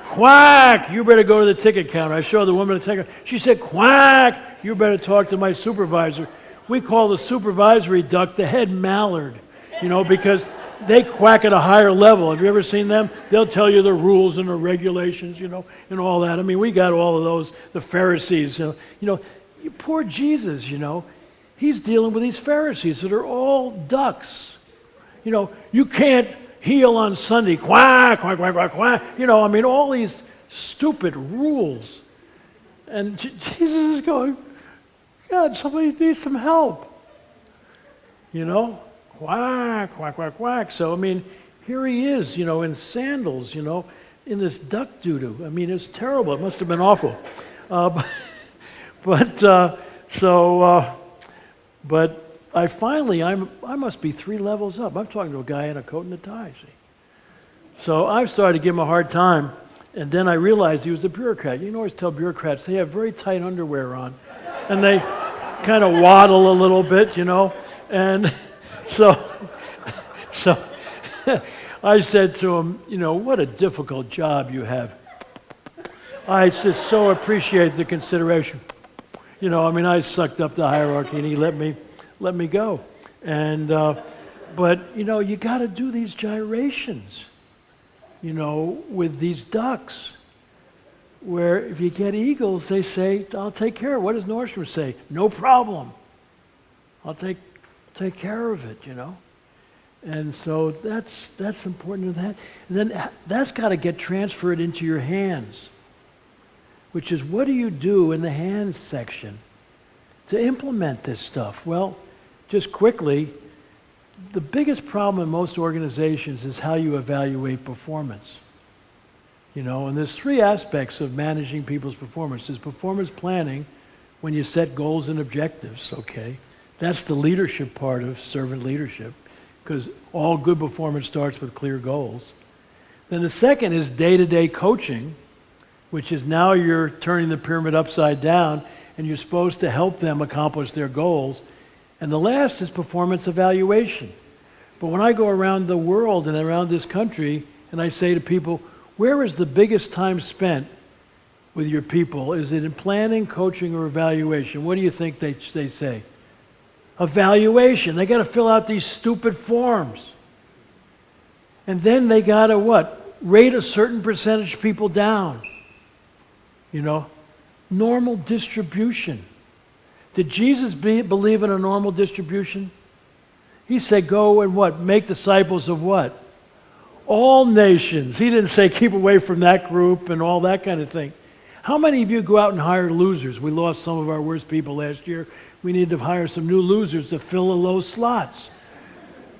Quack, you better go to the ticket counter. I showed the woman the ticket. She said, "Quack, you better talk to my supervisor." We call the supervisory duck the head mallard, because they quack at a higher level. Have you ever seen them? They'll tell you the rules and the regulations, and all that. I mean, we got all of those, the Pharisees. Poor Jesus, he's dealing with these Pharisees that are all ducks. You can't heal on Sunday, quack, quack, quack, quack, quack. All these stupid rules. And Jesus is going, "God, somebody needs some help." Quack, quack, quack, quack. So, here he is, in sandals, in this duck doo-doo. It's terrible. It must have been awful. But I must be 3 levels up. I'm talking to a guy in a coat and a tie, see. So I started to give him a hard time, and then I realized he was a bureaucrat. You can always tell bureaucrats, they have very tight underwear on, and they kind of waddle a little bit, and so I said to him, "What a difficult job you have. I just so appreciate the consideration." I sucked up the hierarchy, and he let me go. And but you got to do these gyrations, with these ducks. Where if you get eagles, they say, "I'll take care of it." What does Nordstrom say? "No problem. I'll take care of it." And so that's important to that. And then that's got to get transferred into your hands, which is, what do you do in the hands section to implement this stuff? Well, just quickly, the biggest problem in most organizations is how you evaluate performance. And there's 3 aspects of managing people's performance. There's performance planning, when you set goals and objectives, okay? That's the leadership part of servant leadership, because all good performance starts with clear goals. Then the second is day-to-day coaching, which is now you're turning the pyramid upside down, and you're supposed to help them accomplish their goals. And the last is performance evaluation. But when I go around the world and around this country, and I say to people, where is the biggest time spent with your people? Is it in planning, coaching, or evaluation? What do you think they say? Evaluation. They got to fill out these stupid forms. And then they got to what? Rate a certain percentage of people down. Normal distribution. Did Jesus believe in a normal distribution? He said, go and what? Make disciples of what? All nations. He didn't say keep away from that group and all that kind of thing. How many of you go out and hire losers? We lost some of our worst people last year. We need to hire some new losers to fill those slots.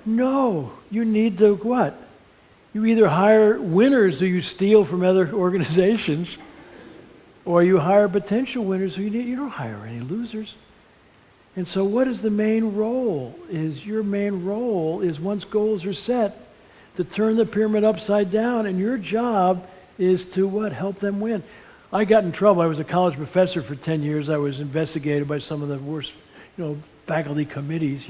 No, you need to what? You either hire winners who you steal from other organizations, or you hire potential winners who you don't hire any losers. And so what is the main role? Your main role is, once goals are set, to turn the pyramid upside down, and your job is to what? Help them win. I got in trouble. I was a college professor for 10 years. I was investigated by some of the worst, faculty committees,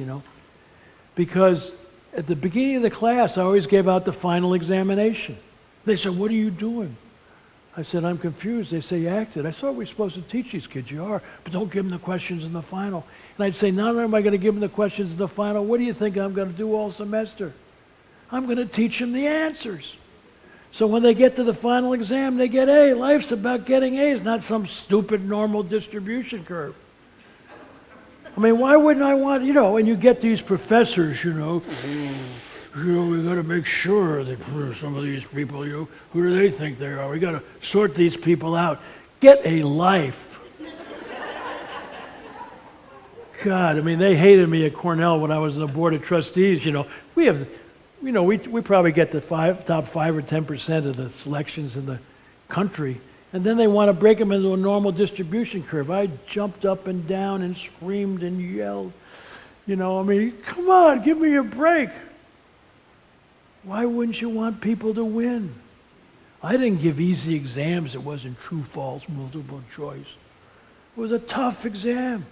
because at the beginning of the class, I always gave out the final examination. They said, what are you doing? I said, I'm confused. They say, you acted. I thought we were supposed to teach these kids. You are, but don't give them the questions in the final. And I'd say, not only am I going to give them the questions in the final, what do you think I'm going to do all semester? I'm going to teach them the answers. So when they get to the final exam, they get A. Life's about getting A's, not some stupid normal distribution curve. I mean, why wouldn't I want, and you get these professors, we got to make sure that some of these people, who do they think they are? We got to sort these people out. Get a life. God, they hated me at Cornell when I was on the board of trustees. We probably get the top 5 or 10% of the selections in the country, and then they want to break them into a normal distribution curve. I jumped up and down and screamed and yelled. Come on, give me a break. Why wouldn't you want people to win? I didn't give easy exams. It wasn't true, false, multiple choice. It was a tough exam.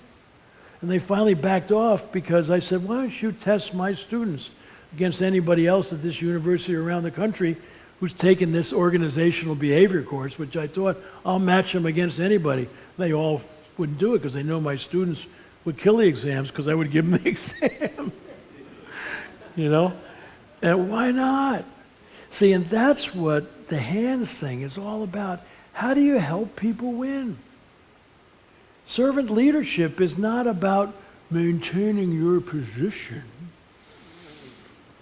And they finally backed off because I said, why don't you test my students against anybody else at this university around the country who's taken this organizational behavior course, which I thought I'll match them against anybody. They all wouldn't do it because they know my students would kill the exams because I would give them the exam. And why not? See, and that's what the hands thing is all about. How do you help people win? Servant leadership is not about maintaining your position.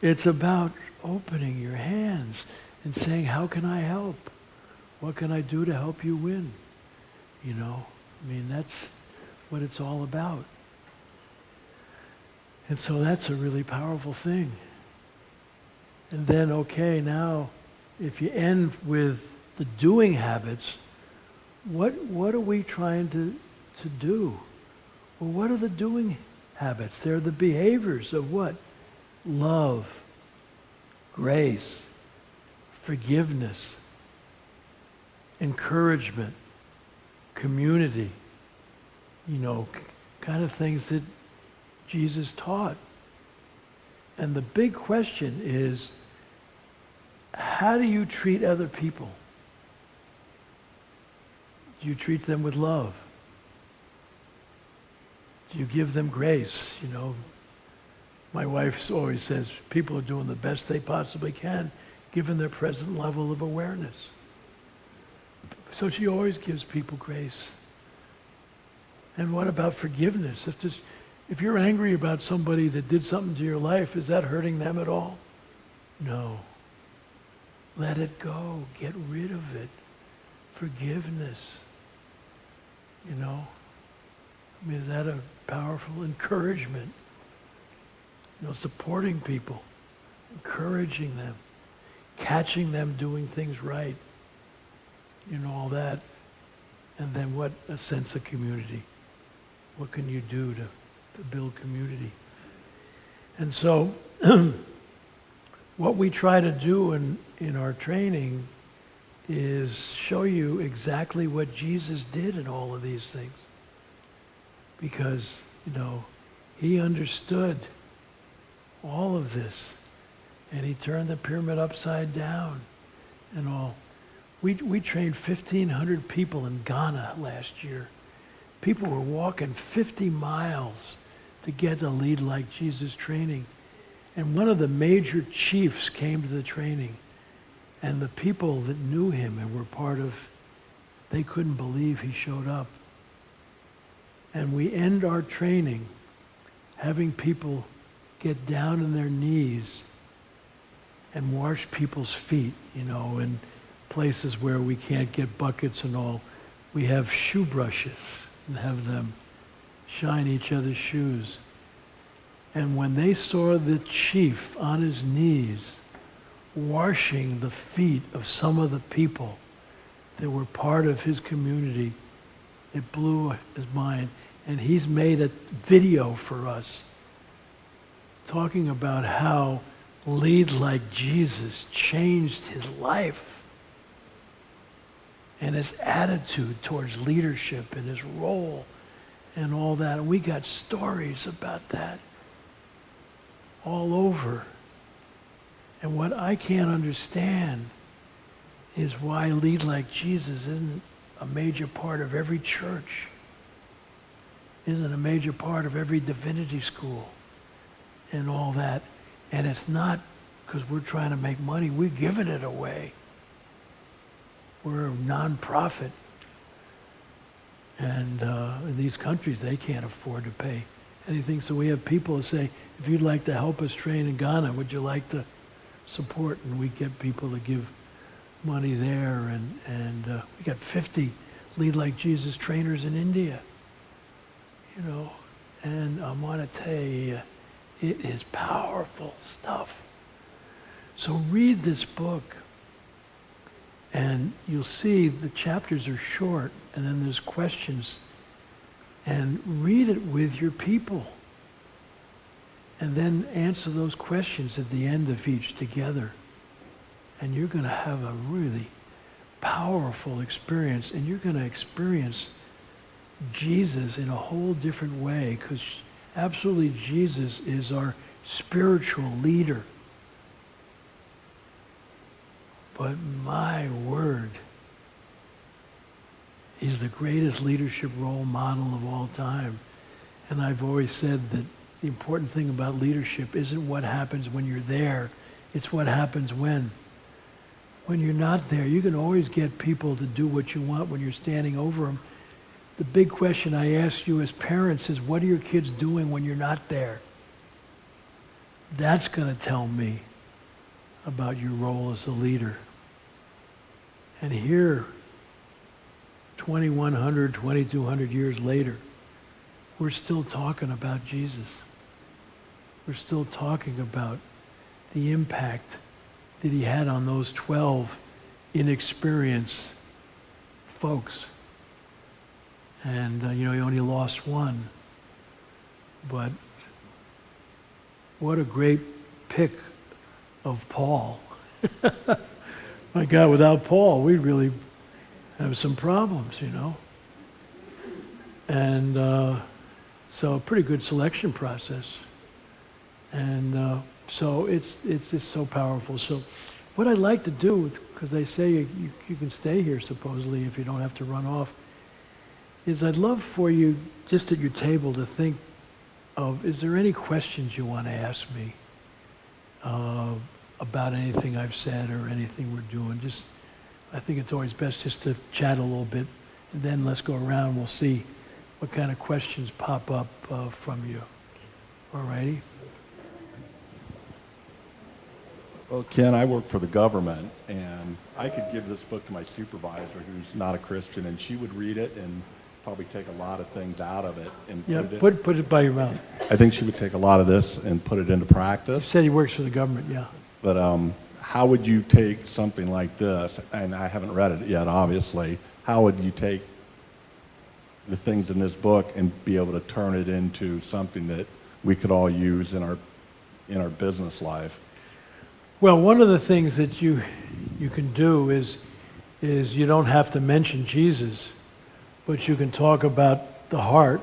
It's about opening your hands and saying, how can I help? What can I do to help you win? That's what it's all about. And so that's a really powerful thing. And then, okay, now, if you end with the doing habits, what are we trying to do? Well, what are the doing habits? They're the behaviors of what? Love, grace, forgiveness, encouragement, community, kind of things that Jesus taught. And the big question is, how do you treat other people? Do you treat them with love? Do you give them grace? My wife always says people are doing the best they possibly can given their present level of awareness. So she always gives people grace. And what about forgiveness? If you're angry about somebody that did something to your life, is that hurting them at all? No. Let it go. Get rid of it. Forgiveness. Is that a powerful encouragement? Supporting people, encouraging them, catching them doing things right, all that. And then what? A sense of community. What can you do to build community? And so what we try to do in our training is show you exactly what Jesus did in all of these things. Because, he understood all of this. And he turned the pyramid upside down and all. We trained 1,500 people in Ghana last year. People were walking 50 miles to get to lead like Jesus training. And one of the major chiefs came to the training. And the people that knew him and were part of, they couldn't believe he showed up. And we end our training having people get down on their knees and wash people's feet, in places where we can't get buckets and all. We have shoe brushes and have them shine each other's shoes. And when they saw the chief on his knees washing the feet of some of the people that were part of his community, it blew his mind. And he's made a video for us talking about how Lead Like Jesus changed his life and his attitude towards leadership and his role and all that. And we got stories about that all over. And what I can't understand is why Lead Like Jesus isn't a major part of every church, isn't a major part of every divinity school and all that. And it's not because we're trying to make money. We're giving it away. We're a non-profit. And in these countries, they can't afford to pay anything. So we have people who say, if you'd like to help us train in Ghana, would you like to support? And we get people to give money there. And we got 50 Lead Like Jesus trainers in India. And I want to tell you, it is powerful stuff. So read this book, and you'll see the chapters are short, and then there's questions. And read it with your people. And then answer those questions at the end of each together. And you're going to have a really powerful experience, and you're going to experience Jesus in a whole different way, because absolutely Jesus is our spiritual leader. But my word, he's the greatest leadership role model of all time. And I've always said that the important thing about leadership isn't what happens when you're there, it's what happens when. When you're not there, you can always get people to do what you want when you're standing over them. The big question I ask you as parents is, what are your kids doing when you're not there? That's going to tell me about your role as a leader. And here, 2,100, 2,200 years later, we're still talking about Jesus. We're still talking about the impact that he had on those 12 inexperienced folks. And, he only lost one. But what a great pick of Paul. My God, without Paul, we'd really have some problems, And so a pretty good selection process. And so it's just so powerful. So what I'd like to do, because they say you can stay here supposedly if you don't have to run off, is I'd love for you, just at your table, to think of, is there any questions you want to ask me about anything I've said or anything we're doing? I think it's always best just to chat a little bit, and then let's go around. We'll see what kind of questions pop up from you. All righty? Well, Ken, I work for the government, and I could give this book to my supervisor who's not a Christian, and she would read it and probably take a lot of things out of it and put it by your mouth. I think she would take a lot of this and put it into practice. He said he works for the government, yeah. But how would you take something like this, and I haven't read it yet, obviously, how would you take the things in this book and be able to turn it into something that we could all use in our business life? Well, one of the things that you can do is you don't have to mention Jesus, but you can talk about the heart,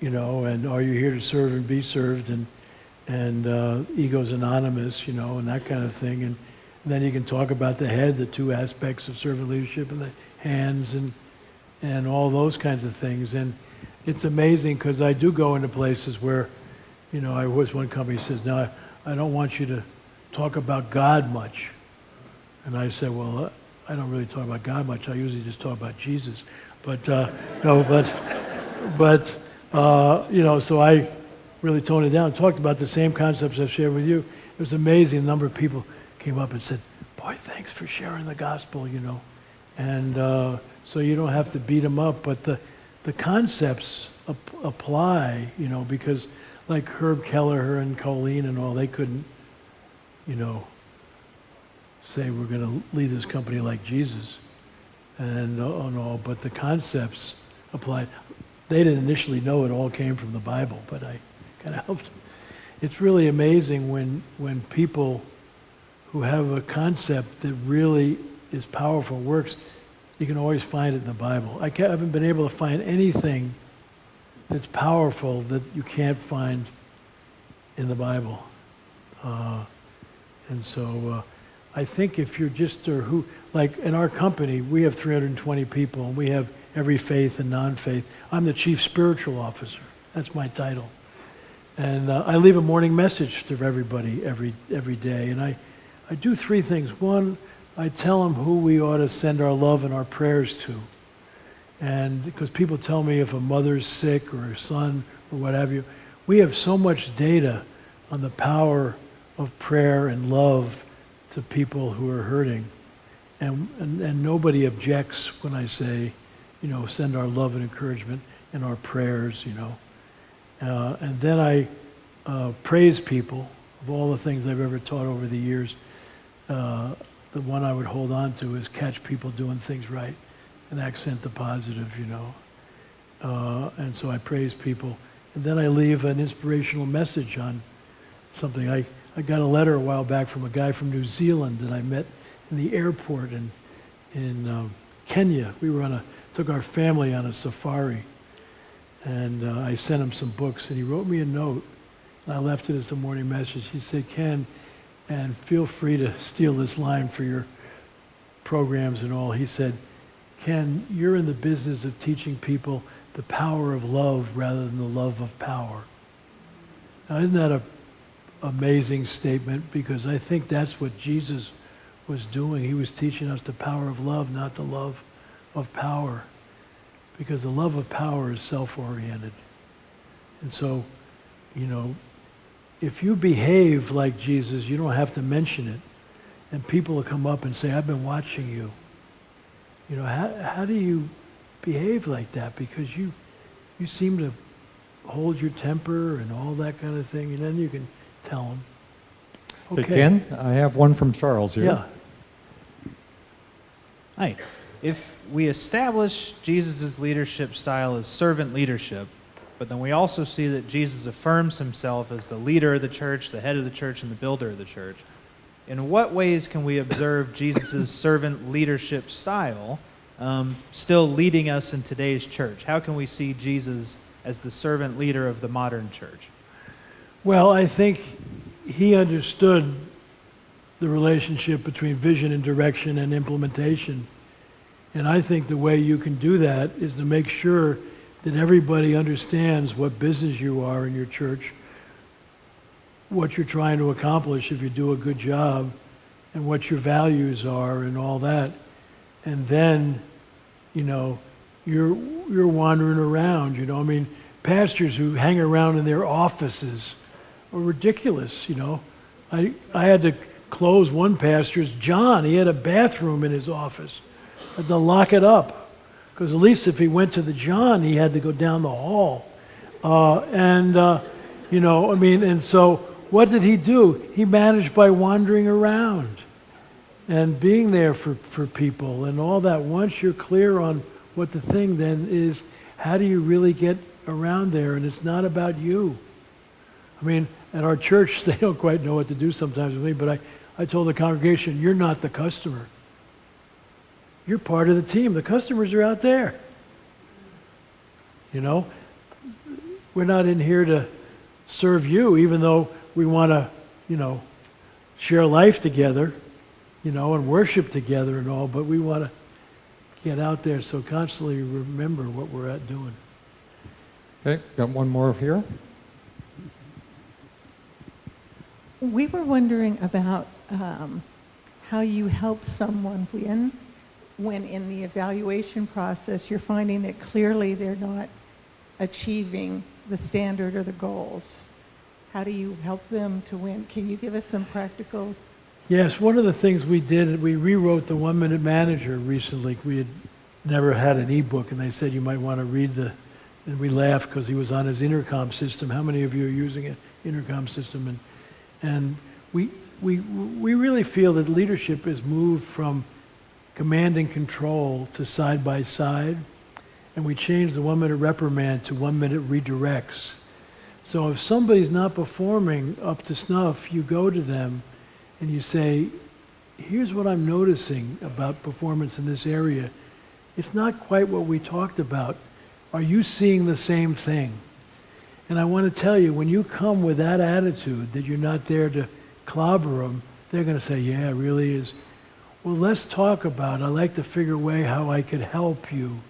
and are you here to serve and be served, and ego's anonymous, and that kind of thing. And then you can talk about the head, the two aspects of servant leadership, and the hands, and all those kinds of things. And it's amazing, because I do go into places where, I was one company says, no, I don't want you to talk about God much. And I said, well, I don't really talk about God much. I usually just talk about Jesus. But so really toned it down, talked about the same concepts I've shared with you. It was amazing. The number of people came up and said, boy, thanks for sharing the gospel, you know. And so you don't have to beat them up, but the concepts apply, you know, because like Herb Kelleher and Colleen and all, they couldn't, you know, say we're going to lead this company like Jesus and all, but the concepts applied. They didn't initially know it all came from the Bible, but I kind of helped. It's really amazing when people who have a concept that really is powerful, works, you can always find it in the Bible. I haven't been able to find anything that's powerful that you can't find in the Bible. And so I think if you're just, like in our company, we have 320 people, and we have every faith and non-faith. I'm the chief spiritual officer. That's my title. And I leave a morning message to everybody every day. And I do three things. One, I tell them who we ought to send our love and our prayers to. And because people tell me if a mother's sick or a son or what have you, we have so much data on the power of prayer and love to people who are hurting. And nobody objects when I say, you know, send our love and encouragement and our prayers, you know. And then I praise people of all the things I've ever taught over the years. The one I would hold on to is catch people doing things right and accent the positive, you know. And so I praise people. And then I leave an inspirational message on something. I got a letter a while back from a guy from New Zealand that I met in the airport in Kenya. We were took our family on a safari. And I sent him some books, and he wrote me a note. And I left it as a morning message. He said, Ken, and feel free to steal this line for your programs and all. He said, Ken, you're in the business of teaching people the power of love rather than the love of power. Now, isn't that an amazing statement? Because I think that's what Jesus was doing. He was teaching us the power of love, not the love of power. Because the love of power is self-oriented. And so, you know, if you behave like Jesus, you don't have to mention it. And people will come up and say, I've been watching you. You know, how do you behave like that? Because you seem to hold your temper and all that kind of thing, and then you can tell them. Okay, Ken, I have one from Charles here. Yeah. Hi. If we establish Jesus' leadership style as servant leadership, but then we also see that Jesus affirms himself as the leader of the church, the head of the church, and the builder of the church, in what ways can we observe Jesus' servant leadership style still leading us in today's church? How can we see Jesus as the servant leader of the modern church? Well, I think he understood the relationship between vision and direction and implementation. And I think the way you can do that is to make sure that everybody understands what business you are in your church, what you're trying to accomplish if you do a good job, and what your values are and all that. And then, you know, you're wandering around, you know. I mean, pastors who hang around in their offices are ridiculous, you know. I had to close one pastor's, John, he had a bathroom in his office. I had to lock it up. Because at least if he went to the John, he had to go down the hall. You know, I mean, and so what did he do? He managed by wandering around and being there for people and all that. Once you're clear on what the thing then is, how do you really get around there? And it's not about you. I mean, at our church, they don't quite know what to do sometimes with me, but I told the congregation, you're not the customer. You're part of the team. The customers are out there. You know, we're not in here to serve you, even though we want to, you know, share life together, you know, and worship together and all, but we want to get out there, so constantly remember what we're doing. Okay, got one more here. We were wondering about how you help someone when in the evaluation process you're finding that clearly they're not achieving the standard or the goals. how do you help them to win? Can you give us some practical? Yes, one of the things we did, we rewrote the 1 Minute Manager recently. We had never had an ebook, and they said you might want to read and we laughed because he was on his intercom system. How many of you are using an intercom system? And we really feel that leadership is moved from command and control to side by side, and we changed the 1 minute reprimand to 1 minute redirects. So if somebody's not performing up to snuff, you go to them and you say, here's what I'm noticing about performance in this area. It's not quite what we talked about. Are you seeing the same thing? And I want to tell you, when you come with that attitude that you're not there to clobber them, they're going to say, yeah, it really is. Well, let's talk about it. I'd like to figure a way how I could help you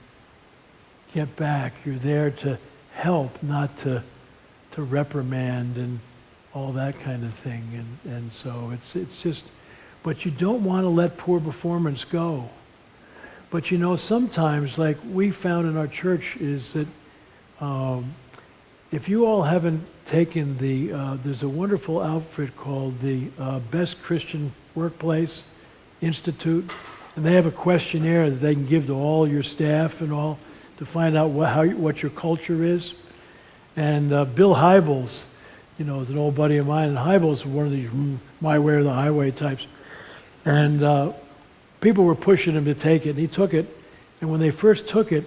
get back. You're there to help, not to reprimand and all that kind of thing. And so it's just, but you don't want to let poor performance go. But you know, sometimes, like we found in our church, is that if you all haven't taken there's a wonderful outfit called the Best Christian Workplace Institute, and they have a questionnaire that they can give to all your staff and all to find out what your culture is. And Bill Hybels, you know, is an old buddy of mine, and Hybels is one of these my way or the highway types. And people were pushing him to take it, and he took it. And when they first took it,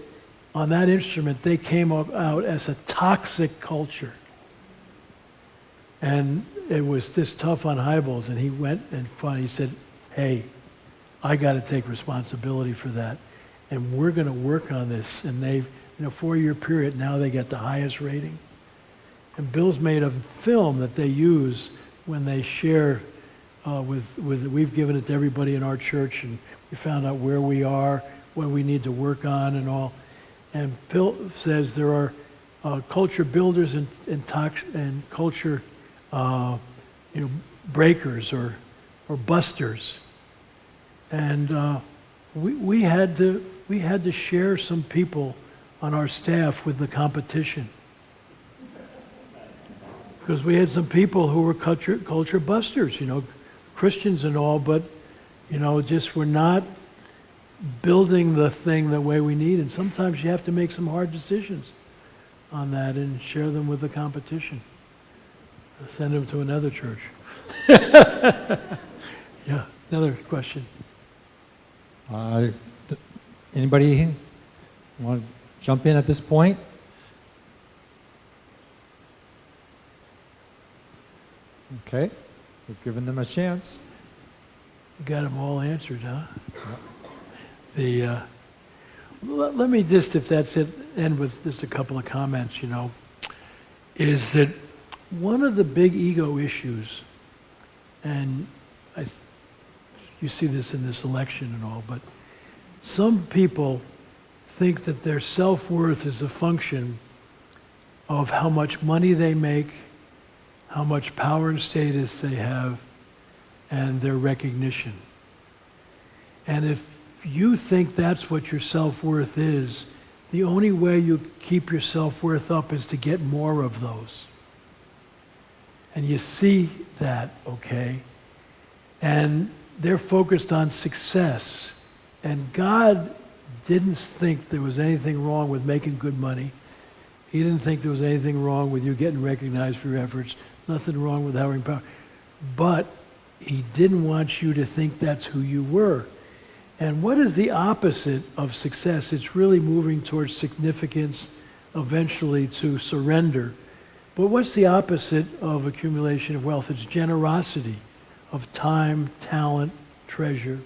on that instrument, they came out as a toxic culture. And it was this tough on Hybels, and he went and finally said, hey, I got to take responsibility for that, and we're going to work on this. And they've, in a 4-year period, now they get the highest rating. And Bill's made a film that they use when they share we've given it to everybody in our church, and we found out where we are, what we need to work on and all. And Bill says there are culture builders and culture breakers or busters. And we had to share some people on our staff with the competition, because we had some people who were culture busters, you know, Christians and all, but you know, just were not building the thing the way we need. And sometimes you have to make some hard decisions on that and share them with the competition. Send them to another church. Yeah, another question. Anybody want to jump in at this point? Okay, we've given them a chance. You got them all answered, huh? Let me just, if that's it, end with just a couple of comments, you know, is that one of the big ego issues, and you see this in this election and all, but some people think that their self-worth is a function of how much money they make, how much power and status they have, and their recognition. And if you think that's what your self-worth is, the only way you keep your self-worth up is to get more of those. And you see that, okay? And they're focused on success. And God didn't think there was anything wrong with making good money. He didn't think there was anything wrong with you getting recognized for your efforts. Nothing wrong with having power. But he didn't want you to think that's who you were. And what is the opposite of success? It's really moving towards significance, eventually to surrender. But what's the opposite of accumulation of wealth? It's generosity of time, talent, treasure.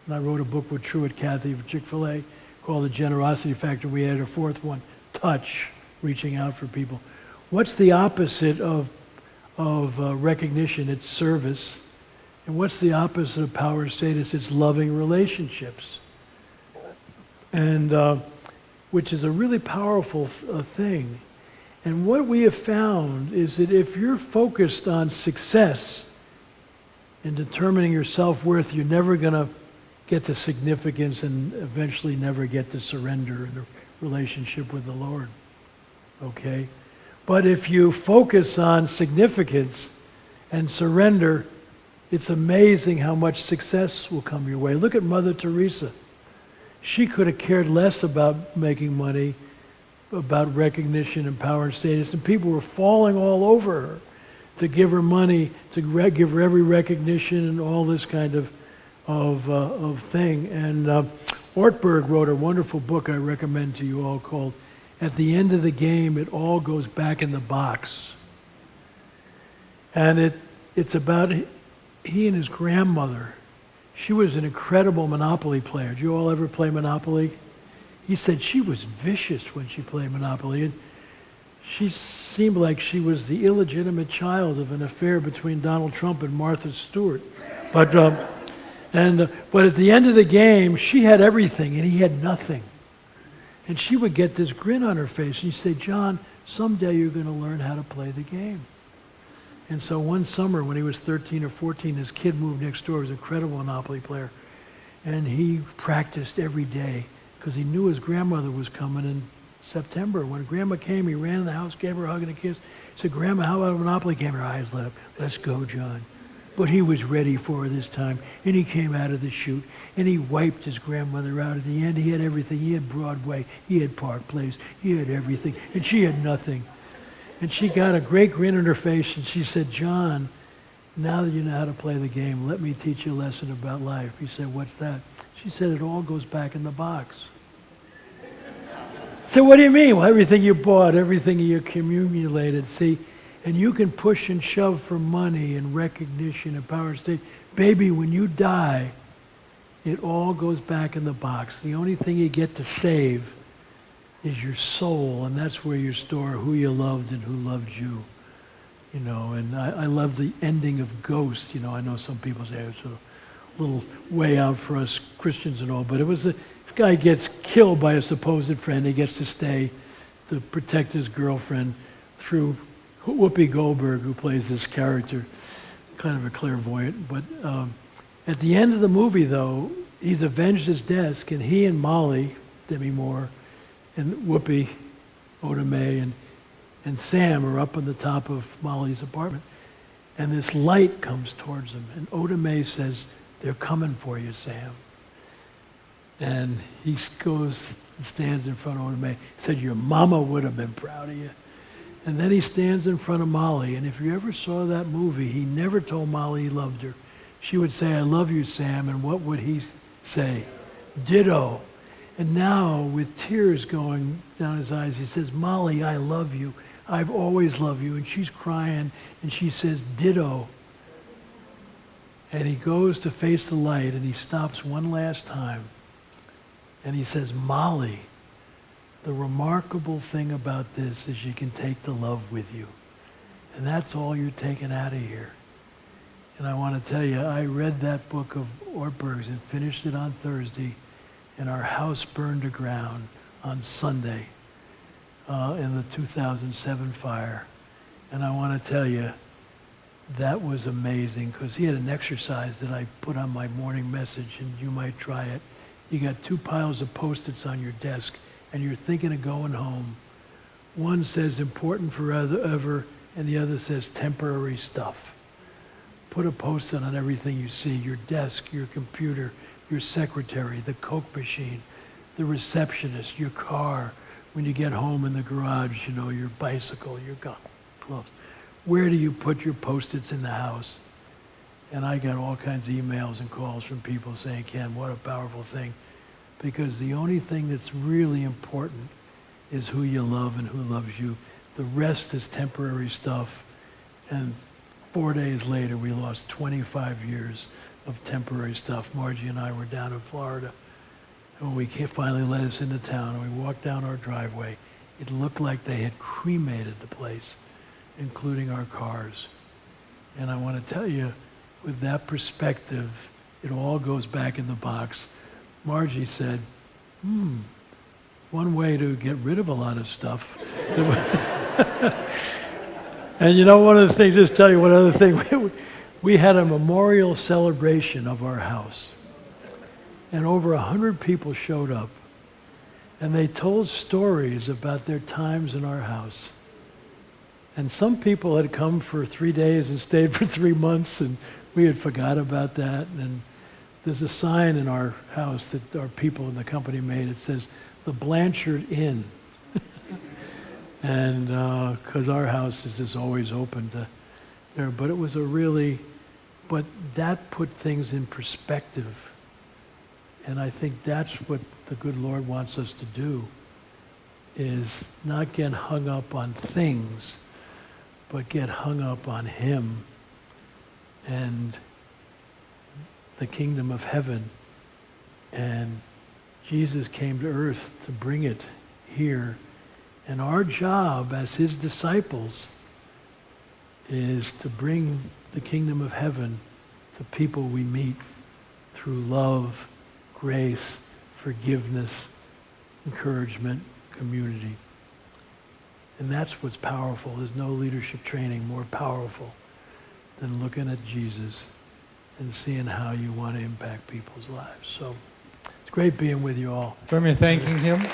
And I wrote a book with Truett Cathy for Chick-fil-A called The Generosity Factor. We added a fourth one, touch, reaching out for people. What's the opposite of recognition? It's service. And what's the opposite of power and status? It's loving relationships. And which is a really powerful thing. And what we have found is that if you're focused on success in determining your self-worth, you're never going to get to significance and eventually never get to surrender in the relationship with the Lord. Okay? But if you focus on significance and surrender, it's amazing how much success will come your way. Look at Mother Teresa. She could have cared less about making money, about recognition and power and status, and people were falling all over her to give her money, to give her every recognition and all this kind of thing. And Ortberg wrote a wonderful book I recommend to you all called At the End of the Game, It All Goes Back in the Box. And it's about he and his grandmother. She was an incredible Monopoly player. Did you all ever play Monopoly? He said she was vicious when she played Monopoly. And she seemed like she was the illegitimate child of an affair between Donald Trump and Martha Stewart. But at the end of the game, she had everything and he had nothing. And she would get this grin on her face and she'd say, John, someday you're going to learn how to play the game. And so one summer when he was 13 or 14, his kid moved next door. He was an incredible Monopoly player. And he practiced every day because he knew his grandmother was coming in September. When Grandma came, he ran in the house, gave her a hug and a kiss. He said, Grandma, how about a Monopoly game? Her eyes lit up. Let's go, John. But he was ready for her this time. And he came out of the chute. And he wiped his grandmother out. At the end, he had everything. He had Broadway. He had Park Place. He had everything. And she had nothing. And she got a great grin on her face. And she said, John, now that you know how to play the game, let me teach you a lesson about life. He said, what's that? She said, it all goes back in the box. So what do you mean? Well, everything you bought, everything you accumulated, see, and you can push and shove for money and recognition and power and state. Baby, when you die, it all goes back in the box. The only thing you get to save is your soul, and that's where you store who you loved and who loved you. You know, and I love the ending of Ghost. You know, I know some people say it's a little way out for us Christians and all, but it was this guy gets killed by a supposed friend. He gets to stay to protect his girlfriend through Whoopi Goldberg, who plays this character, kind of a clairvoyant. But at the end of the movie, though, he's avenged his death, and he and Molly, Demi Moore, and Whoopi, Oda Mae, and Sam are up on the top of Molly's apartment. And this light comes towards them. And Oda Mae says, they're coming for you, Sam. And he goes and stands in front of Oda Mae. He said, your mama would have been proud of you. And then he stands in front of Molly. And if you ever saw that movie, he never told Molly he loved her. She would say, I love you, Sam. And what would he say? Ditto. And now, with tears going down his eyes, he says, Molly, I love you. I've always loved you. And she's crying, and she says, ditto. And he goes to face the light, and he stops one last time. And he says, Molly, the remarkable thing about this is you can take the love with you. And that's all you're taking out of here. And I want to tell you, I read that book of Ortberg's and finished it on Thursday, and our house burned to ground on Sunday in the 2007 fire. And I want to tell you, that was amazing, because he had an exercise that I put on my morning message, and you might try it. You got 2 piles of Post-its on your desk, and you're thinking of going home. One says important forever, and the other says temporary stuff. Put a Post-it on everything you see, your desk, your computer, your secretary, the Coke machine, the receptionist, your car, when you get home in the garage, you know, your bicycle, your gloves. Where do you put your Post-its in the house? And I got all kinds of emails and calls from people saying, Ken, what a powerful thing. Because the only thing that's really important is who you love and who loves you. The rest is temporary stuff. And 4 days later, we lost 25 years of temporary stuff. Margie and I were down in Florida. And when we finally let us into town, and we walked down our driveway, it looked like they had cremated the place, including our cars. And I want to tell you, with that perspective, it all goes back in the box. Margie said, one way to get rid of a lot of stuff. And you know, one of the things, just tell you one other thing, we had a memorial celebration of our house. And over 100 people showed up. And they told stories about their times in our house. And some people had come for 3 days and stayed for 3 months, and we had forgot about that. And there's a sign in our house that our people in the company made. It says, the Blanchard Inn. And because our house is just always open to there. But it was but that put things in perspective. And I think that's what the good Lord wants us to do, is not get hung up on things, but get hung up on Him and the kingdom of heaven. And Jesus came to earth to bring it here. And our job as His disciples is to bring the kingdom of heaven to people we meet through love, grace, forgiveness, encouragement, community. And that's what's powerful. There's no leadership training more powerful than looking at Jesus and seeing how you want to impact people's lives. So it's great being with you all. Join me in thanking him.